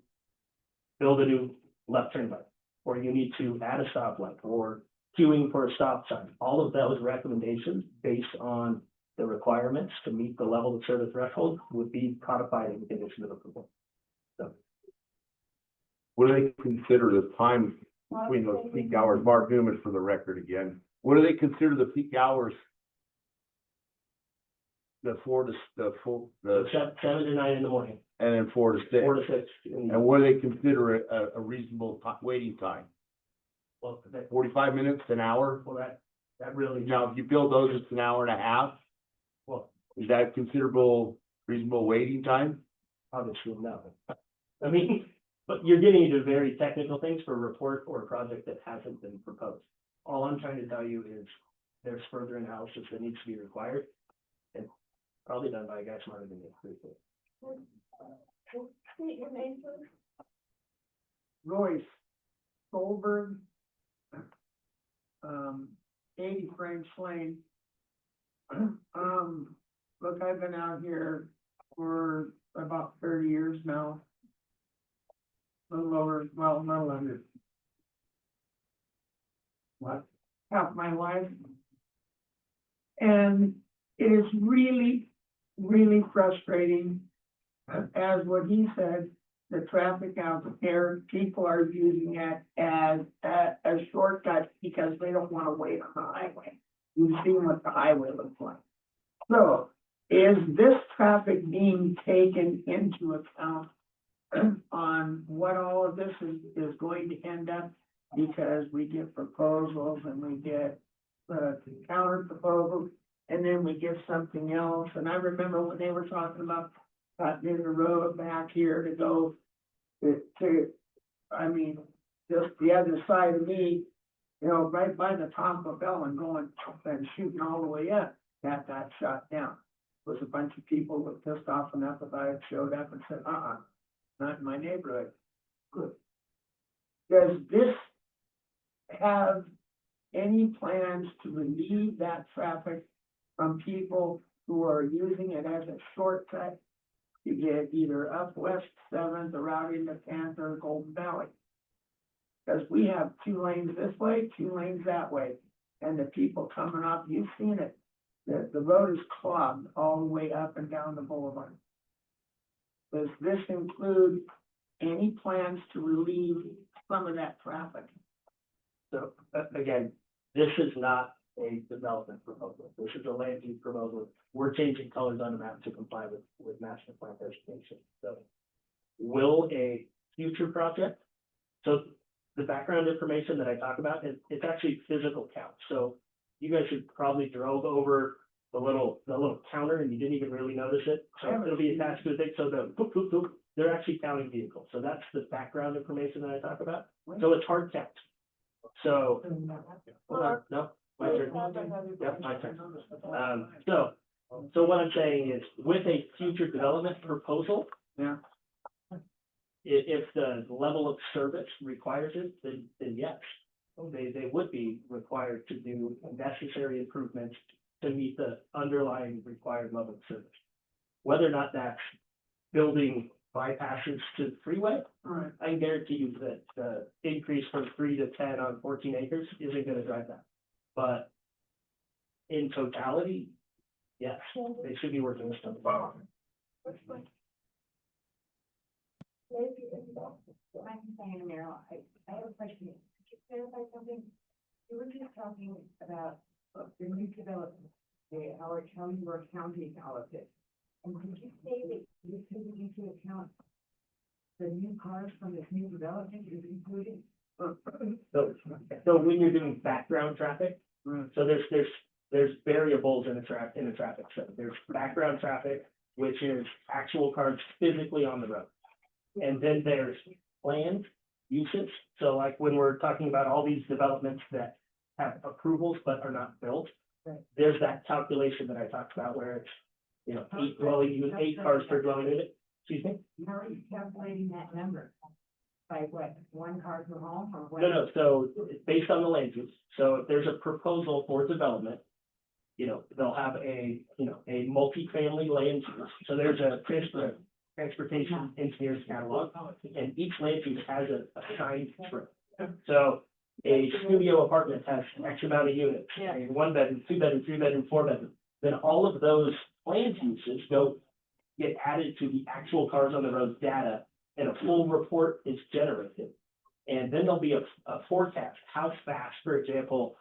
build a new left turn lane, or you need to add a stoplight, or queuing for a stop sign, all of those recommendations based on the requirements to meet the level of service threshold would be codified in the condition of approval. So What do they consider the time between those peak hours? Mark Newman for the record again. What do they consider the peak hours? The 7 to 9 in the morning, and then 4 to 6. 4 to 6. And what do they consider a reasonable waiting time? Well, 45 minutes, an hour? that really, Now, if you build those, it's an hour and a half. well, Is that considerable, reasonable waiting time? obviously no. I mean, but you're getting into very technical things for a report or a project that hasn't been proposed. All I'm trying to tell you is there's further analysis that needs to be required, and probably done by a guy smarter than me. State your name, please. Royce Goldberg, 80 Franks Lane. Look, I've been out here for about 30 years now. A little over, well, not under. What, half my life. And it is really, really frustrating, as what he said, the traffic out there, people are using it as a shortcut because they don't want to wait on the highway. You've seen what the highway looks like. So is this traffic being taken into account on what all of this is going to end up? Because we get proposals and we get counter proposals, and then we get something else. And I remember when they were talking about cutting in the road back here to go I mean, just the other side of me, you know, right by the Taco Bell and going and shooting all the way up, that got shot down. There was a bunch of people who were pissed off enough if I had showed up and said, not in my neighborhood. Good. Does this have any plans to relieve that traffic from people who are using it as a shortcut to get either up West 7th or out into Panther or Golden Valley? Because we have 2 lanes this way, 2 lanes that way, and the people coming up, you've seen it. The road is clogged all the way up and down the boulevard. Does this include any plans to relieve some of that traffic? So again, this is not a development proposal. This is a land use proposal. We're changing colors on the map to comply with master plan designation. So will a future project, so the background information that I talk about, it's actually physical count. So you guys should probably drove over the little counter and you didn't even really notice it. So it'll be attached to the thing. So the boop, boop, boop, they're actually counting vehicles. So that's the background information that I talk about. So it's hard count. So, hold on, no, my turn. Yep, my turn. So what I'm saying is, with a future development proposal, Yeah. if the level of service requires it, then yes, they would be required to do necessary improvements to meet the underlying required level of service. Whether or not that's building bypasses to the freeway, Right. I can guarantee you that the increase from 3 to 10 on 14 acres isn't gonna drive that. But in totality, yes, they should be working with something. I'm saying, Meryl, I have a question. clarify something? You were just talking about the new development, the Howard County or county politics. And did you say that you took into account the new cars from this new development is included? So when you're doing background traffic, so there's variables in a traffic. So there's background traffic, which is actual cars physically on the road. And then there's planned uses. So like when we're talking about all these developments that have approvals but are not built, there's that calculation that I talked about where it's, you know, 8 cars per dwelling unit. Excuse me? How are you calculating that number? By what, one car per home or what? No, so it's based on the land use. So if there's a proposal for development, you know, they'll have a multifamily land use. So there's a transportation engineer's catalog, and each land use has a assigned trip. So a studio apartment has X amount of units, a 1 bedroom, 2 bedroom, 3 bedroom, 4 bedroom. Then all of those land uses get added to the actual cars on the road data, and a full report is generated. And then there'll be a forecast, how fast, for example,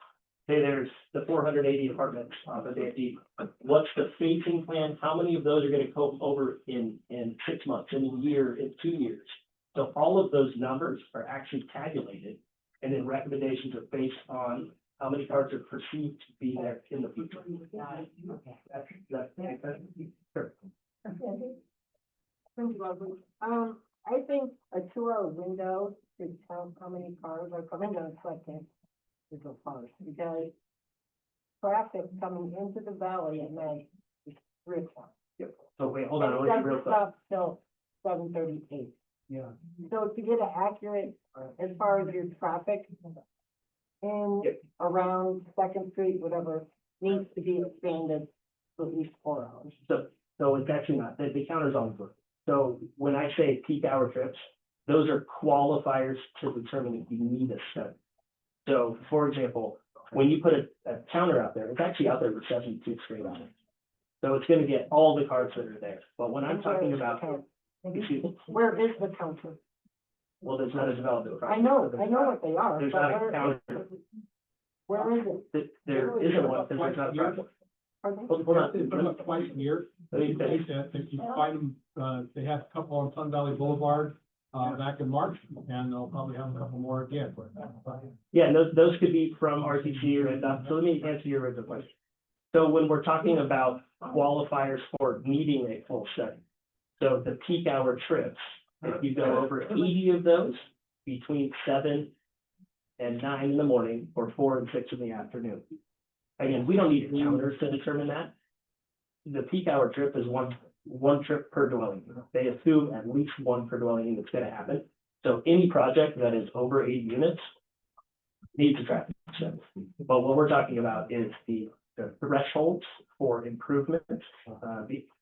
say there's the 480 apartments off of AFD. What's the phasing plan? How many of those are gonna go over in 6 months, in a year, in 2 years? So all of those numbers are actually tabulated, and then recommendations are based on how many cars are perceived to be there in the future. Sure. I think a 2-hour window should tell how many cars are coming to the second is a cars, because traffic coming into the valley at night is brutal. So wait, hold on, I want you real quick. Stop till 7:38. Yeah. So to get it accurate as far as your traffic in around Second Street, whatever, needs to be expanded to at least 4 hours. So it's actually not, the counter's on foot. So when I say peak hour trips, those are qualifiers to determine if you need a study. So for example, when you put a counter out there, it's actually out there for 72 straight hours. So it's gonna get all the cars that are there. But when I'm talking about, excuse me, Where is the counter? well, there's not a development. I know what they are. There's but not a counter. Where is it? There isn't one, because there's not a project. Pardon? Hold on. They put them up twice a year. Let me finish. If you find them, they had a couple on Sun Valley Boulevard, back in March, and they'll probably have a couple more again. Yeah, and those could be from RTC or NDOT. So let me answer your original question. So when we're talking about qualifiers for needing a full study, so the peak hour trips, if you go over 80 of those between 7 and 9 in the morning or 4 and 6 in the afternoon. Again, we don't need counters to determine that. The peak hour trip is one trip per dwelling unit. They assume at least one per dwelling unit is gonna happen. So any project that is over 8 units needs a traffic study. But what we're talking about is the thresholds for improvement,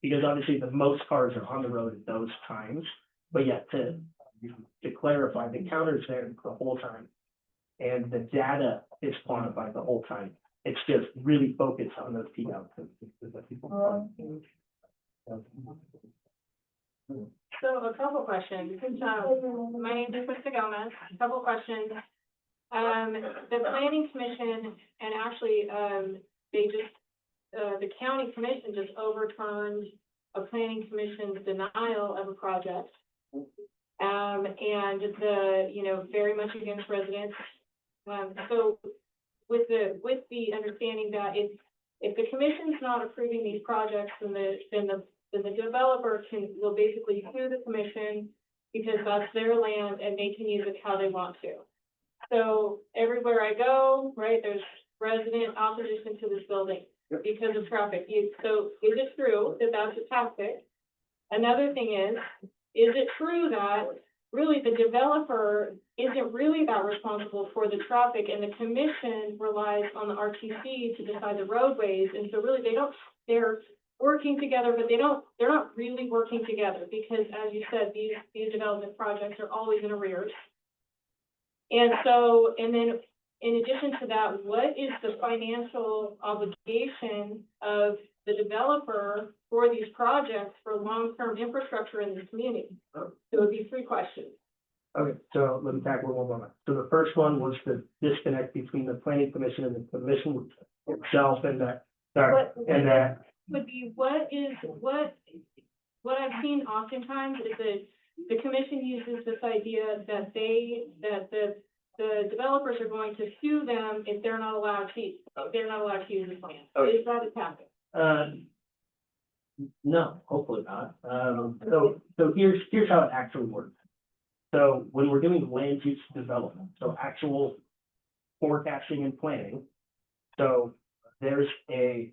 because obviously the most cars are on the road at those times. But yet to clarify, the counter's there the whole time, and the data is quantified the whole time. It's just really focused on those peak outcomes. So a couple questions. My name is Mr. Gomez. A couple questions. The planning commission, and actually, the county commission just overturned a planning commission's denial of a project. And very much against residents. So with the understanding that if the commission's not approving these projects, then the developer will basically sue the commission because that's their land and they can use it how they want to. So everywhere I go, right, there's resident opposition to this building because of traffic. So is it true that that's a tactic? Another thing is it true that really the developer isn't really that responsible for the traffic and the commission relies on the RTC to decide the roadways? And so really they're working together, but they're not really working together because, as you said, these development projects are always in arrears. And so, and then in addition to that, what is the financial obligation of the developer for these projects for long-term infrastructure in this community? So it would be 3 questions. Okay, so let me tackle it one more. So the first one was the disconnect between the planning commission and the commission itself and that, sorry, and that. Would be, what I've seen oftentimes is that the commission uses this idea that the developers are going to sue them if they're not allowed to use the plan. Okay. Is that a habit? No, hopefully not. So here's how it actually works. So when we're doing land use development, so actual forecasting and planning, so there's a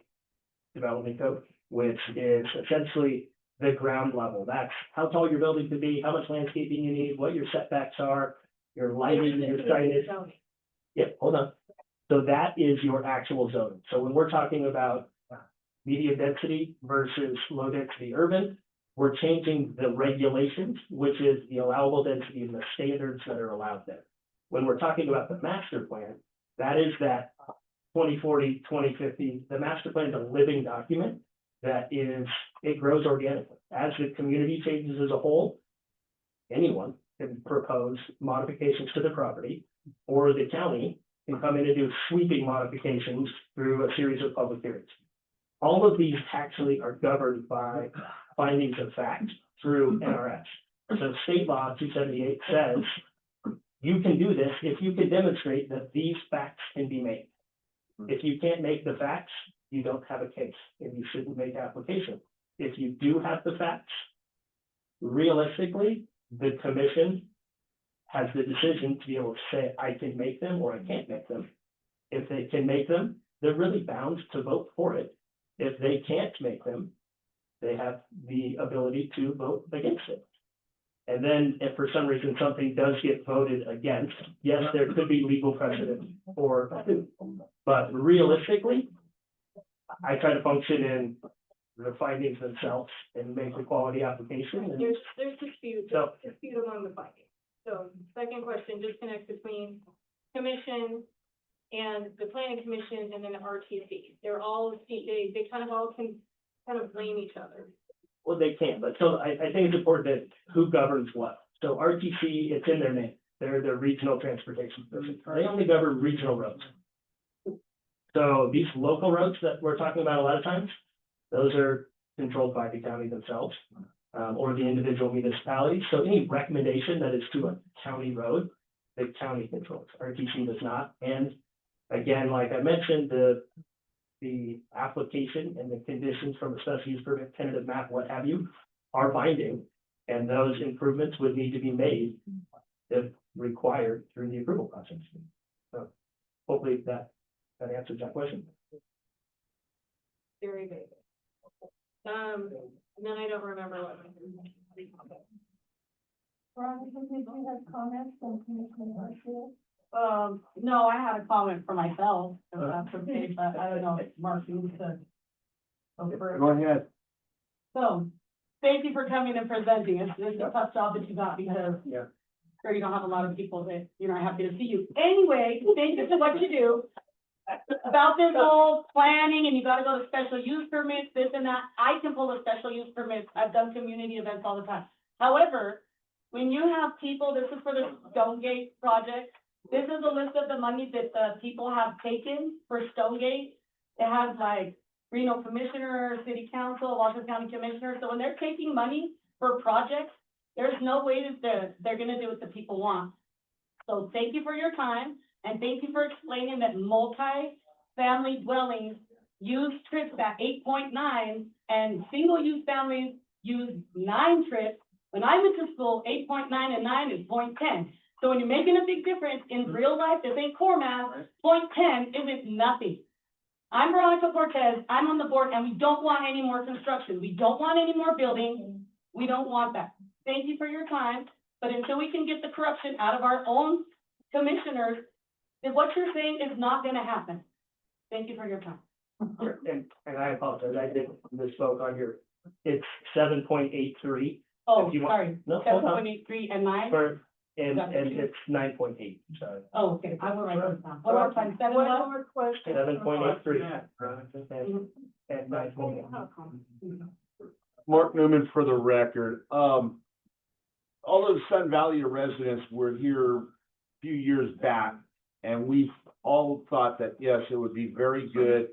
development code, which is essentially the ground level. That's how tall your building can be, how much landscaping you need, what your setbacks are, your lighting, your signage. Yep, hold on. So that is your actual zoning. So when we're talking about medium density versus low density urban, we're changing the regulations, which is the allowable density and the standards that are allowed there. When we're talking about the master plan, that is that 2040, 2050, the master plan is a living document that is, it grows organically. As the community changes as a whole, anyone can propose modifications to the property, or the county can come in and do sweeping modifications through a series of public hearings. All of these actually are governed by findings of fact through NRS. So state law 278 says you can do this if you can demonstrate that these facts can be made. If you can't make the facts, you don't have a case and you shouldn't make application. If you do have the facts, realistically, the commission has the decision to be able to say, I can make them or I can't make them. If they can make them, they're really bound to vote for it. If they can't make them, they have the ability to vote against it. And then if for some reason something does get voted against, yes, there could be legal precedent for a suit. But realistically, I try to function in the findings themselves and make the quality application. And There's dispute So- among the findings. So second question, disconnect between commission and the planning commission and then the RTC. They're all, they kind of all can kind of blame each other. well, they can, but so I think it's important that who governs what. So RTC, it's in their name. They're the regional transportation person. They only govern regional roads. So these local roads that we're talking about a lot of times, those are controlled by the county themselves, or the individual municipalities. So any recommendation that is to a county road, the county controls. RTC does not. And again, like I mentioned, the application and the conditions from a special use permit, tentative map, what have you, are binding. And those improvements would need to be made if required through the approval process. So hopefully that answers that question. Very big. And then I don't remember what. Veronica, did you have comments on Commissioner Garcia? No, I had a comment for myself, if that's okay, but I don't know if Mark needs to go first. Go ahead. So, thank you for coming and presenting. It's a tough job that you got because Yeah. sure you don't have a lot of people that, are happy to see you. Anyway, thank you for what you do. About this whole planning and you gotta go to special use permits, this and that, I can pull a special use permit. I've done community events all the time. However, when you have people, this is for the Stonegate project. This is a list of the money that the people have taken for Stonegate. It has like Reno Commissioner, City Council, Washoe County Commissioner. So when they're taking money for projects, there's no way that they're gonna do what the people want. So thank you for your time and thank you for explaining that multi-family dwellings use trips at 8.9 and single-use families use 9 trips. When I went to school, 8.9 and 9 is 0.10. So when you're making a big difference in real life, this ain't core math, 0.10 isn't nothing. I'm Veronica Cortez, I'm on the board, and we don't want any more construction. We don't want any more building. We don't want that. Thank you for your time, but until we can get the corruption out of our own commissioners, then what you're saying is not gonna happen. Thank you for your time. And I apologize, I did misspoke on your, it's 7.83. Oh, If you want- sorry, No, hold on. 7.83 and 9? And it's 9.8, sorry. Oh, okay, I will write this down. One more time, 7 One what? more question. 7.83 Mhm. and 9.8. Mark Newman for the record. all of the Sun Valley residents were here a few years back, and we've all thought that, yes, it would be very good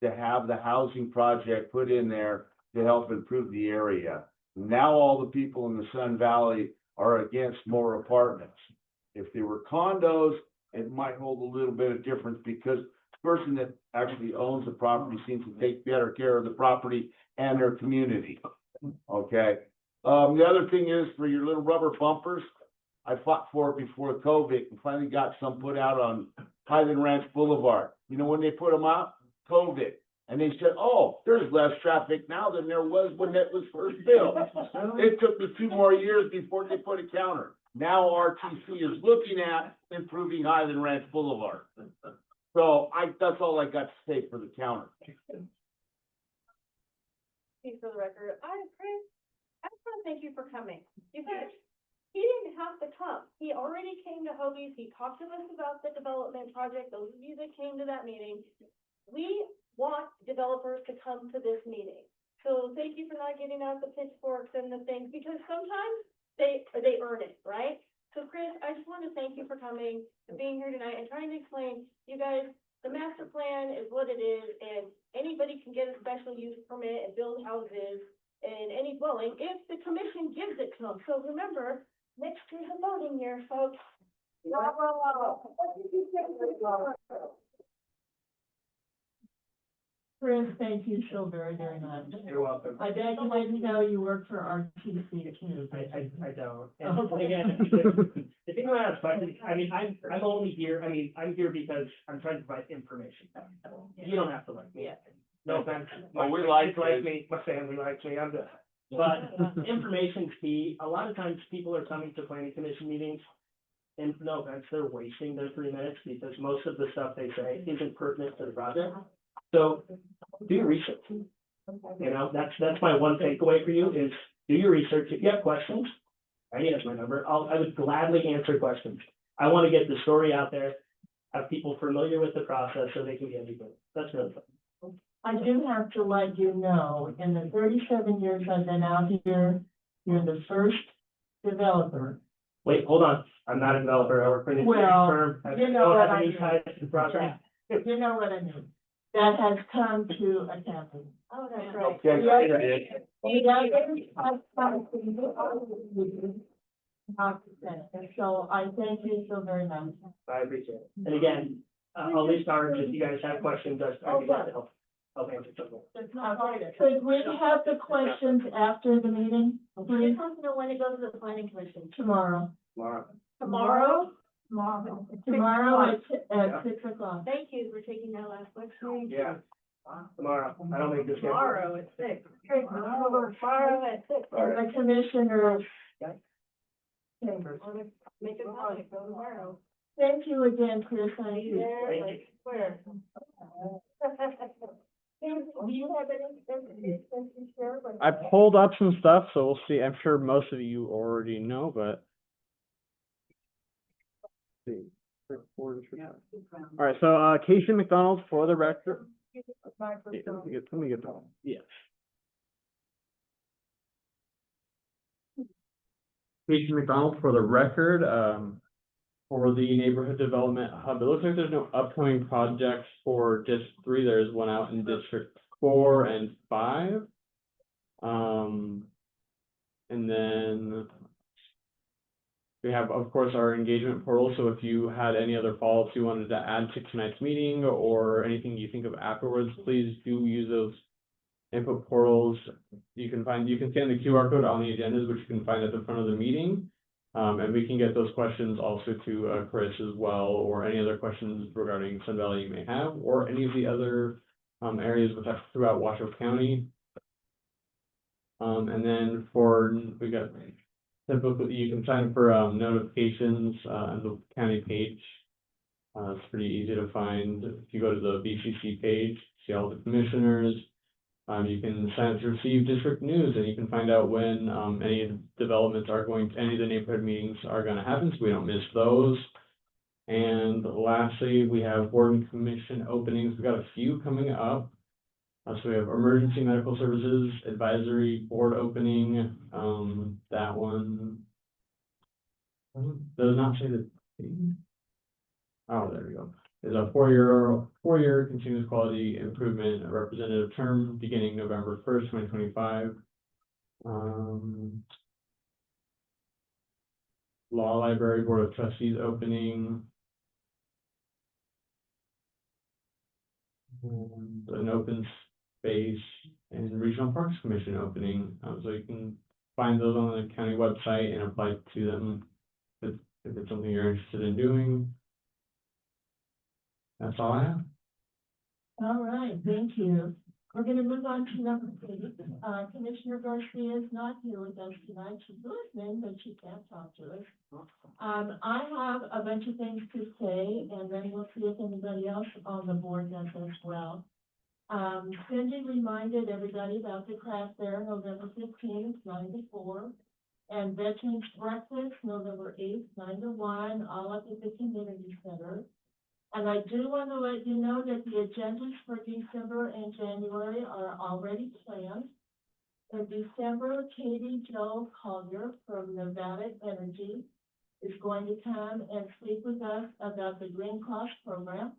to have the housing project put in there to help improve the area. Now all the people in the Sun Valley are against more apartments. If they were condos, it might hold a little bit of difference because the person that actually owns the property seems to take better care of the property and their community. Okay. The other thing is for your little rubber bumpers, I fought for it before COVID and finally got some put out on Highland Ranch Boulevard. You know, when they put them out, COVID. And they said, oh, there's less traffic now than there was when that was first built. It took me 2 more years before they put a counter. Now RTC is looking at improving Highland Ranch Boulevard. So that's all I got to say for the counter. For the record, Chris, I just want to thank you for coming. You guys, he didn't have to come. He already came to Hobie's. He talked to us about the development project. Those of you that came to that meeting, we want developers to come to this meeting. So thank you for not getting out the pitchforks and the things, because sometimes they earn it, right? So Chris, I just want to thank you for coming and being here tonight and trying to explain, you guys, the master plan is what it is, and anybody can get a special use permit and build houses in any dwelling if the commission gives it to them. So remember, next year's a voting year, folks. Chris, thank you so very, very much. You're welcome. I bet you didn't know you work for RTC too. I don't. And again, if you want to ask questions, I mean, I'm only here, I'm here because I'm trying to provide information. You don't have to like me. No offense. Oh, we My like kids like you. me, my family likes me, I'm good. But information's key. A lot of times people are coming to planning commission meetings, and no offense, they're wasting their 3 minutes because most of the stuff they say isn't pertinent to the project. So do your research. You know, that's my one takeaway for you is do your research. If you have questions, Randy has my number. I would gladly answer questions. I want to get the story out there, have people familiar with the process so they can get anything. That's really fun. I do have to let you know, in the 37 years I've been out here, you're the first developer. Wait, hold on. I'm not a developer. I work for an engineering Well, firm. you know what I Any mean. side to the project. You know what I mean? That has come to a campus. Oh, that's right. Okay, So I thank you so very much. I appreciate it. And again, I'll leave stars if you guys have questions. I'll be glad to help answer something. Could we have the questions after the meeting, please? want to know when it goes to the planning commission. Tomorrow. Tomorrow. Tomorrow? Tomorrow at 6 o'clock. Thank you for taking that last question. Yeah. Tomorrow. I don't make this. Tomorrow at 6. Tomorrow at 6. The commissioners. Make it public, go tomorrow. Thank you again, Chris. Thank you. There, like, where? Do you have anything to share? I pulled up some stuff, so we'll see. I'm sure most of you already know, but. All right, so Casey McDonald for the record. Yeah, let me get that. Yes. Casey McDonald for the record, for the neighborhood development hub. It looks like there's no upcoming projects for District 3. There's one out in District 4 and 5. And then we have, of course, our engagement portal. So if you had any other follow-ups you wanted to add to tonight's meeting or anything you think of afterwards, please do use those input portals. You can scan the QR code on the agendas, which you can find at the front of the meeting. And we can get those questions also to Chris as well, or any other questions regarding Sun Valley you may have, or any of the other areas throughout Washoe County. And then we got typically you can sign up for notifications on the county page. It's pretty easy to find. If you go to the BCC page, see all the commissioners. You can sign up to receive district news, and you can find out when any developments any of the neighborhood meetings are going to happen, so we don't miss those. And lastly, we have board and commission openings. We've got a few coming up. So we have emergency medical services advisory board opening. That one Does not say the. Oh, there we go. Is a four-year continuous quality improvement representative term beginning November 1st, 2025. Law Library Board of Trustees opening. And an open space and Regional Parks Commission opening, so you can find those on the county website and apply to them if it's something you're interested in doing. That's all I have. All right, thank you. We're gonna move on to number 8. Commissioner Garcia is not here with us tonight. She's listening, but she can't talk to us. I have a bunch of things to say, and then we'll see if anybody else on the board does as well. Cindy reminded everybody about the craft fair, November 15th, 9 to 4. And Veterans Breakfast, November 8th, 9 to 1, all up at the community center. And I do want to let you know that the agendas for December and January are already planned. In December, Katie Jo Collier from Nevada Energy is going to come and speak with us about the Green Cross program.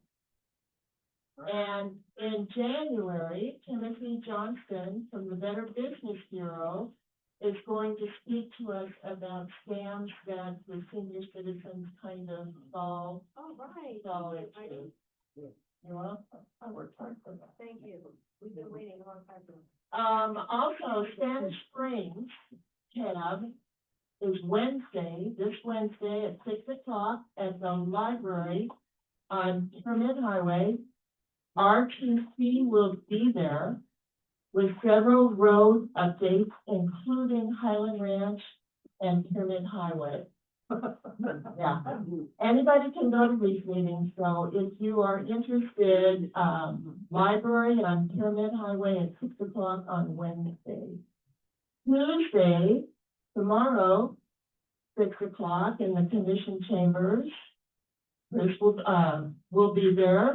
And in January, Timothy Johnston from the Better Business Bureau is going to speak to us about scams that the senior citizens kind of fall into. You know, I worked hard for that. Thank you. We've been waiting a long time for this. Also, Spanish Springs tab is this Wednesday at 6 o'clock at the library on Permit Highway. RTC will be there with several road updates, including Highland Ranch and Pyramid Highway. Yeah, anybody can go to these meetings, so if you are interested, library on Pyramid Highway at 6 o'clock on Wednesday. Tuesday, tomorrow, 6 o'clock in the commission chambers. Chris will be there,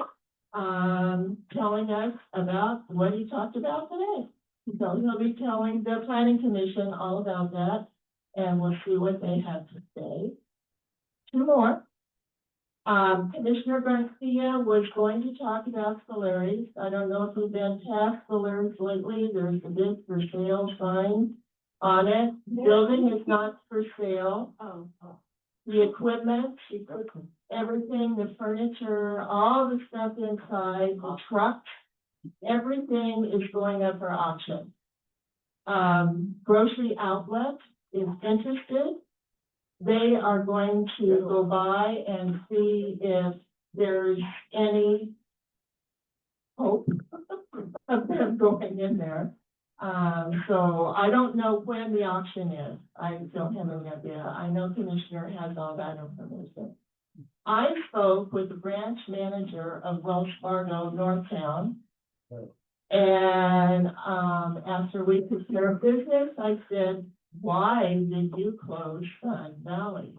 telling us about what he talked about today. So he'll be telling the planning commission all about that, and we'll see what they have to say. 2 more. Commissioner Garcia was going to talk about Solari's. I don't know if you've been past Solari's lately. There's a big for sale sign on it. Building is not for sale. The equipment, everything, the furniture, all the stuff inside, the trucks, everything is going up for auction. Grocery Outlet is interested. They are going to go by and see if there's any hope of them going in there. So I don't know when the auction is. I don't have any idea. I know Commissioner has all that information. I spoke with the branch manager of Wells Fargo Northtown. And, after we took care of business, I said, why did you close Sun Valley?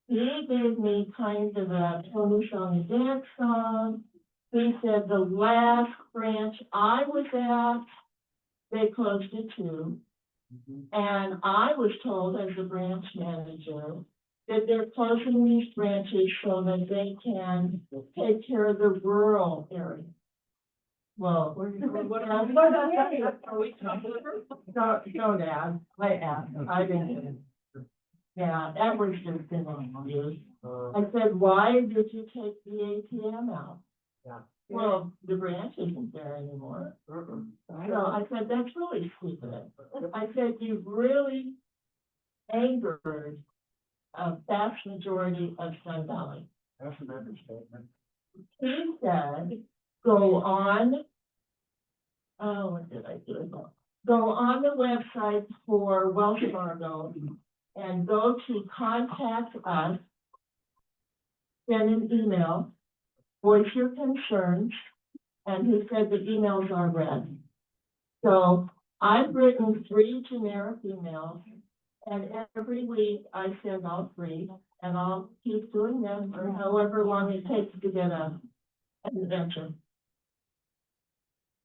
He gave me kind of a Tony Song and Dance song. He said the last branch I was at, they closed it too. And I was told as a branch manager that they're closing these branches so that they can take care of the rural area. Well, don't ask, I asked, I didn't. Yeah, that was just been used. I said, why did you take the ATM out? Well, the branch isn't there anymore. So I said, that's really stupid. I said, you've really angered a vast majority of Sun Valley. That's an understatement. He said, go on, what did I do? Go on the website for Wells Fargo and go to contact us, send an email, voice your concerns, and he said the emails are read. So I've written 3 generic emails, and every week I send all 3, and I'll keep doing them for however long it takes to get an answer.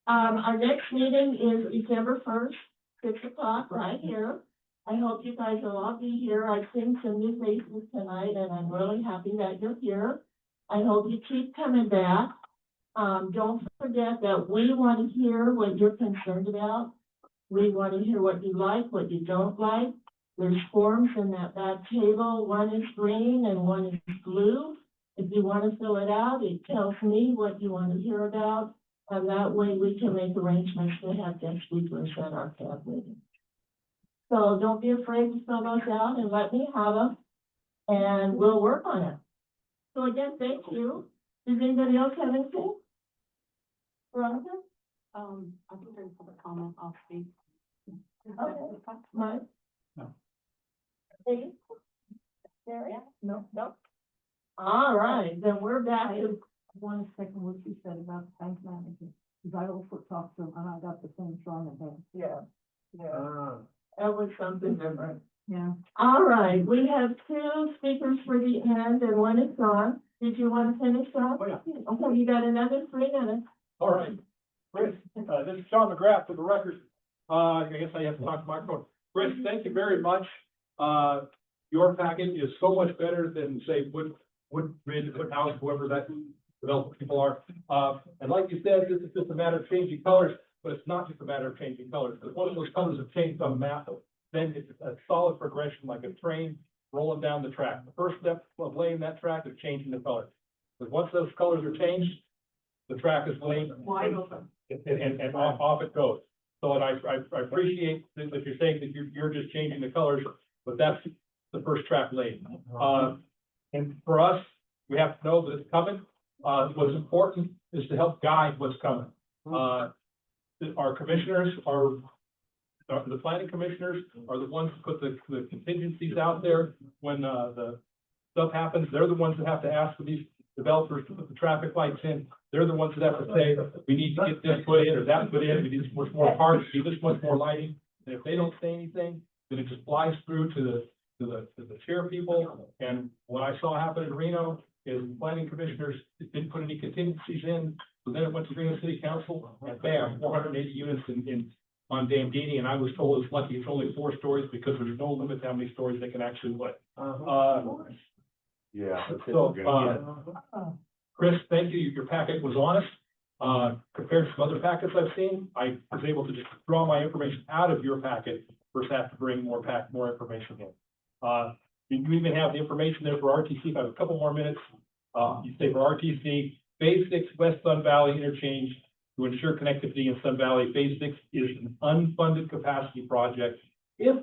Our next meeting is December 1st, 6 o'clock, right here. I hope you guys will all be here. I've seen some new faces tonight, and I'm really happy that you're here. I hope you keep coming back. Don't forget that we want to hear what you're concerned about. We want to hear what you like, what you don't like. There's forms in that back table. One is green and one is blue. If you want to fill it out, it tells me what you want to hear about. And that way we can make arrangements to have guest speakers at our CAB meeting. So don't be afraid to fill those out and let me have them, and we'll work on it. So again, thank you. Does anybody else have anything? Veronica? I think there's a public comment, I'll speak. Okay. Mike? No. Dave? Mary? No. All right, then we're back to, One second, what you said about the bank manager, because I also talked to him, and I got the same from him. yeah. That was something different. Yeah. All right, we have two speakers for the end and one is gone. Did you want to finish that? Oh, yeah. Okay, you got another 3 minutes. All right, Chris, this is Sean McGrath for the record. I guess I have to talk to my microphone. Chris, thank you very much. Your packet is so much better than, say, Woodridge, Woodhouse, whoever that developer people are. And like you said, this is just a matter of changing colors, but it's not just a matter of changing colors. Because once those colors have changed on the map, then it's a solid progression, like a train rolling down the track. The first step of laying that track is changing the colors. Because once those colors are changed, the track is laid Wide open. and off it goes. So and I appreciate that you're saying that you're just changing the colors, but that's the first track laid. And for us, we have to know that it's coming. What's important is to help guide what's coming. Our commissioners the planning commissioners are the ones who put the contingencies out there when, the stuff happens. They're the ones that have to ask for these developers to put the traffic lights in. They're the ones that have to say, we need to get this put in or that put in, we need this much more parks, we need this much more lighting. And if they don't say anything, then it just flies through to the chair people. And what I saw happen in Reno is planning commissioners didn't put any contingencies in. So then it went to Reno City Council and bam, 480 units on Dandini. And I was told it's lucky it's only 4 stories because there's no limit to how many stories they can actually put. Yeah. So, Chris, thank you. Your packet was honest. Compared to some other packets I've seen, I was able to just draw my information out of your packet versus have to bring more information in. You even have the information there for RTC. If I have a couple more minutes, you say for RTC, Phase 6 West Sun Valley interchange to ensure connectivity in Sun Valley. Phase 6 is an unfunded capacity project. If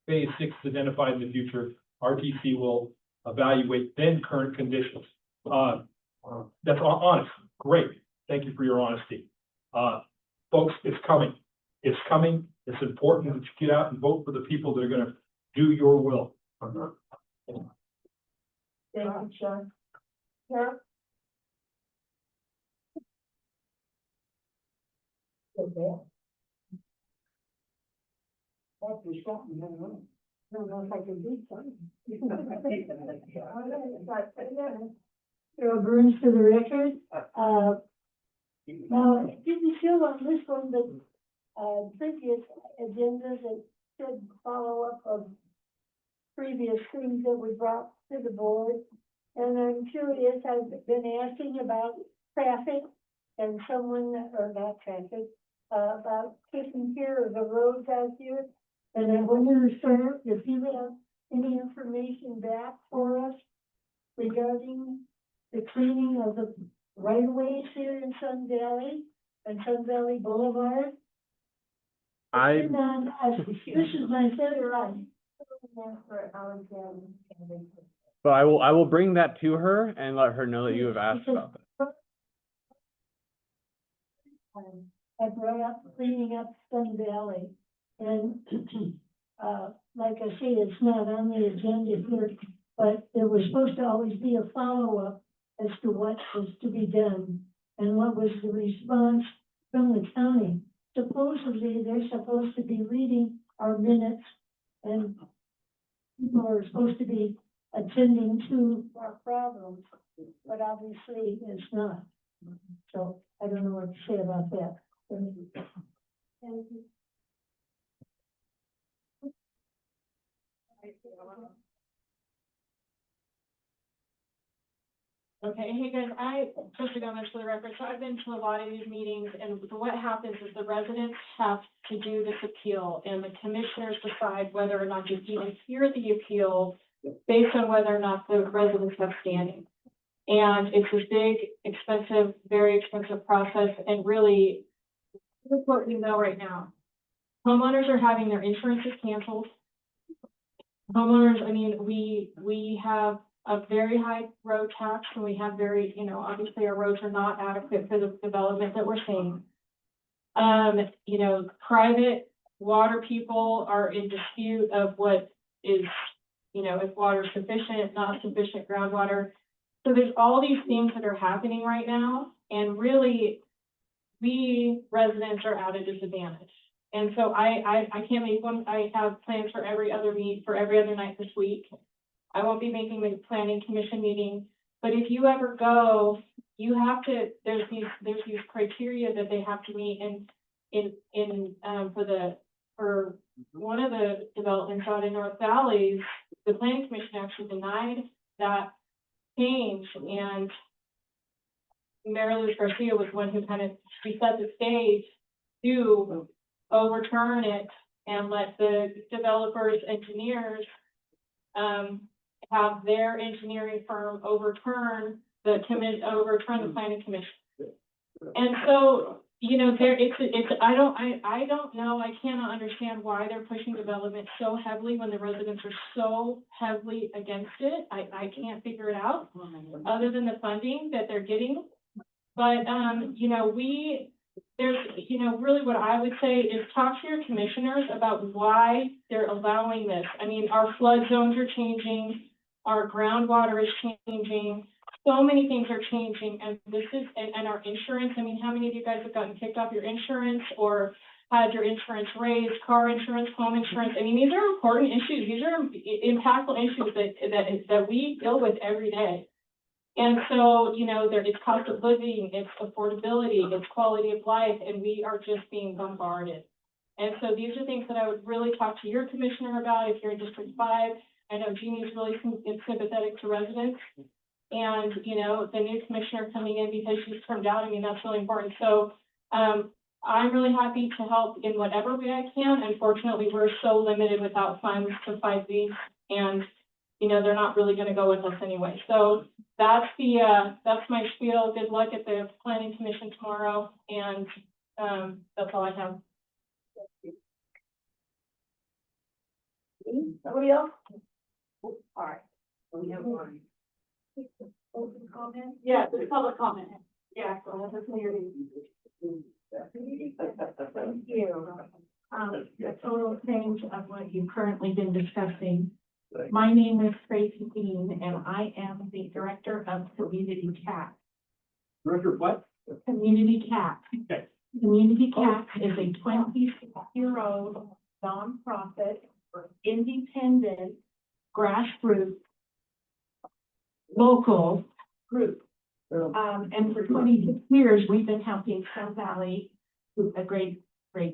Phase 6 is identified in the future, RTC will evaluate then current conditions. That's honest. Great. Thank you for your honesty. Folks, it's coming. It's coming. It's important that you get out and vote for the people that are going to do your will. Thank you, Sean. Kara? Okay. After something, I don't know if I can do something. Carol Burns for the record. Now, it didn't show on this one, but, previous agendas that should follow up of previous things that we brought to the board. And I'm curious, I've been asking about traffic and someone, or not traffic, about taking care of the roads out here. And I wonder, sir, if you have any information back for us regarding the cleaning of the right of ways here in Sun Valley and Sun Valley Boulevard. This is my third line. So I will bring that to her and let her know that you have asked about that. I brought up cleaning up Sun Valley, and, like I say, it's not on the agenda here, but there was supposed to always be a follow-up as to what was to be done, and what was the response from the county. Supposedly, they're supposed to be reading our minutes, and people are supposed to be attending to our problems, but obviously it's not. So I don't know what to say about that. Thank you. Okay, hey guys, just to go much for the record, so I've been to a lot of these meetings, and what happens is the residents have to do this appeal, and the commissioners decide whether or not to even hear the appeal based on whether or not the residents have standing. And it's a big, expensive, very expensive process, and really, this is what we know right now. Homeowners are having their insurances canceled. Homeowners, I mean, we have a very high road tax, and we have very, obviously our roads are not adequate for the development that we're seeing. Private water people are in dispute of what is, if water is sufficient, not sufficient groundwater. So there's all these things that are happening right now, and really, we residents are at a disadvantage. And so I can't make one, I have plans for every other night this week. I won't be making the planning commission meeting, but if you ever go, you have to, there's these criteria that they have to meet for one of the developments out in North Valleys, the planning commission actually denied that change, and Mary Luz Garcia was one who she set the stage to overturn it and let the developers, engineers, have their engineering firm overturn the planning commission. And so, I don't know, I cannot understand why they're pushing development so heavily when the residents are so heavily against it. I can't figure it out, other than the funding that they're getting. But, really what I would say is talk to your commissioners about why they're allowing this. I mean, our flood zones are changing, our groundwater is changing, so many things are changing, and and our insurance. I mean, how many of you guys have gotten kicked off your insurance or had your insurance raised, car insurance, home insurance? I mean, these are important issues. These are impactful issues that we deal with every day. And so, it's cost of living, it's affordability, it's quality of life, and we are just being bombarded. And so these are things that I would really talk to your commissioner about if you're in District 5. I know Jeannie's really sympathetic to residents. And, the new commissioner coming in because she's turned out, I mean, that's really important. So, I'm really happy to help in whatever way I can. Unfortunately, we're so limited without funds to fight these, and, they're not really gonna go with us anyway. So that's my spiel. Good luck at the planning commission tomorrow, and, that's all I have. Somebody else? All right. We have one. Open comment? Yeah, the public comment. Yeah, so that's clearly. Thank you. A total change of what you've currently been discussing. My name is Tracy Dean, and I am the Director of Community CAT. Director of what? Community CAT. Okay. Community CAT is a 26-year-old nonprofit, independent, grassroots, local group. And for 26 years, we've been helping Sun Valley to a great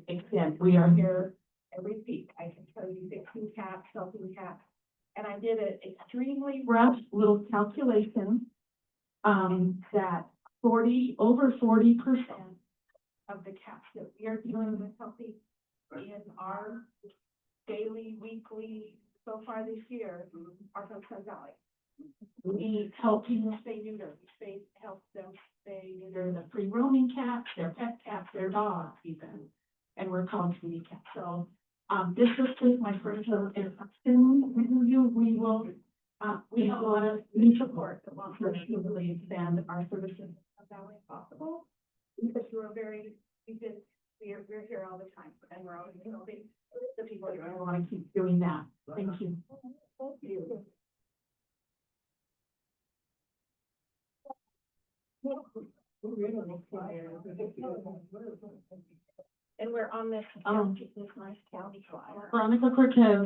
extent. We are here every week. I can tell you 16 cats, helping cats. And I did an extremely rough little calculation, that over 40% of the cats that we are dealing with helping in our daily, weekly, so far this year, are from Sun Valley. We help people stay neuter. We help them stay neuter the free roaming cats, their pet cats, their dogs even. And we're called community cats. So this was just my first little introduction. We will we have a lot of new support that wants us to really expand our services as Valley as possible. Because we're here all the time, and we're always helping the people who want to keep doing that. Thank you. Thank you. And we're on this nice county flyer. Veronica Cortez,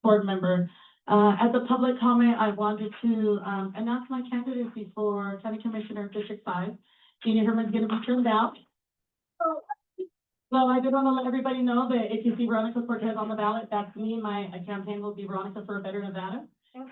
board member. As a public comment, I wanted to announce my candidacy for County Commissioner of District 5. Jeannie Herman's going to be turned out. So I did want to let everybody know that if you see Veronica Cortez on the ballot, that's me. My campaign will be Veronica for a Better Nevada.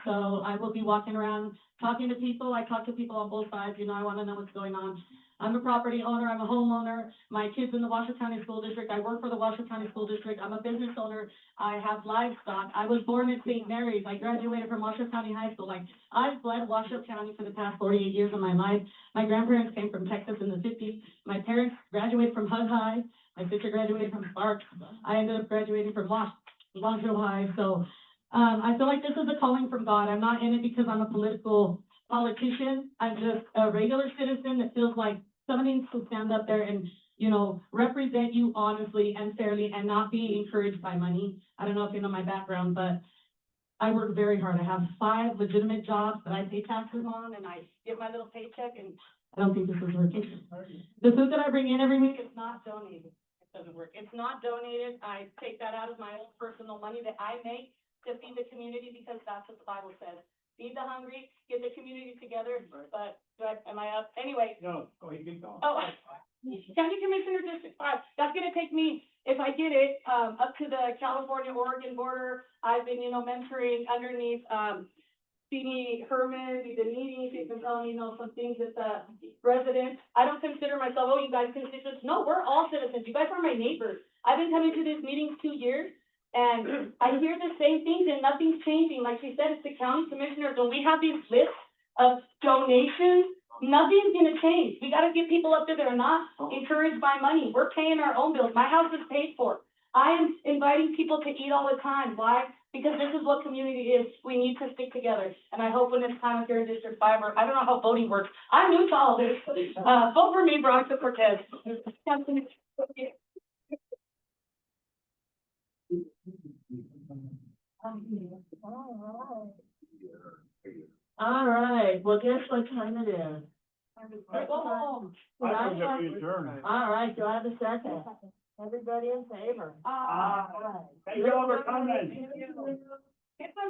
So I will be walking around, talking to people. I talk to people on both sides, you know, I want to know what's going on. I'm a property owner, I'm a homeowner, my kid's in the Washoe County School District, I work for the Washoe County School District, I'm a business owner, I have livestock, I was born at St. Mary's, I graduated from Washoe County High School, like, I've bled Washoe County for the past 48 years of my life. My grandparents came from Texas in the 50s, my parents graduated from Hug High, my sister graduated from Sparks, I ended up graduating from Washoe High, so, I feel like this is a calling from God, I'm not in it because I'm a politician, I'm just a regular citizen that feels like somebody needs to stand up there and, you know, represent you honestly and fairly and not be encouraged by money. I don't know if you know my background, but I work very hard. I have 5 legitimate jobs that I pay taxes on and I get my little paycheck and I don't think this is working. The food that I bring in every week is not donated. It doesn't work. It's not donated. I take that out of my own personal money that I make to feed the community because that's what the Bible says. Feed the hungry, get the community together, but, am I up? Anyway. No, go ahead, get going. Oh, County Commissioner District 5, that's gonna take me, if I get it, up to the California-Oregon border. I've been, you know, mentoring underneath, Jeannie Herman, we've been meeting, she's been telling me, you know, some things with the residents. I don't consider myself, oh, you guys constituents, no, we're all citizens, you guys are my neighbors. I've been coming to these meetings 2 years. And I hear the same things and nothing's changing. Like she said, it's the county commissioners, and we have these lists of donations, nothing's gonna change. We gotta get people up there that are not encouraged by money. We're paying our own bills. My house is paid for. I am inviting people to eat all the time. Why? Because this is what community is. We need to stick together. And I hope when it's time if you're in District 5, or I don't know how voting works. I'm new to all this. Vote for me, Veronica Cortez. All right, well, guess what time it is? Go home. All right, do I have a second? Everybody in favor? Ah. All right. Thank you all for coming.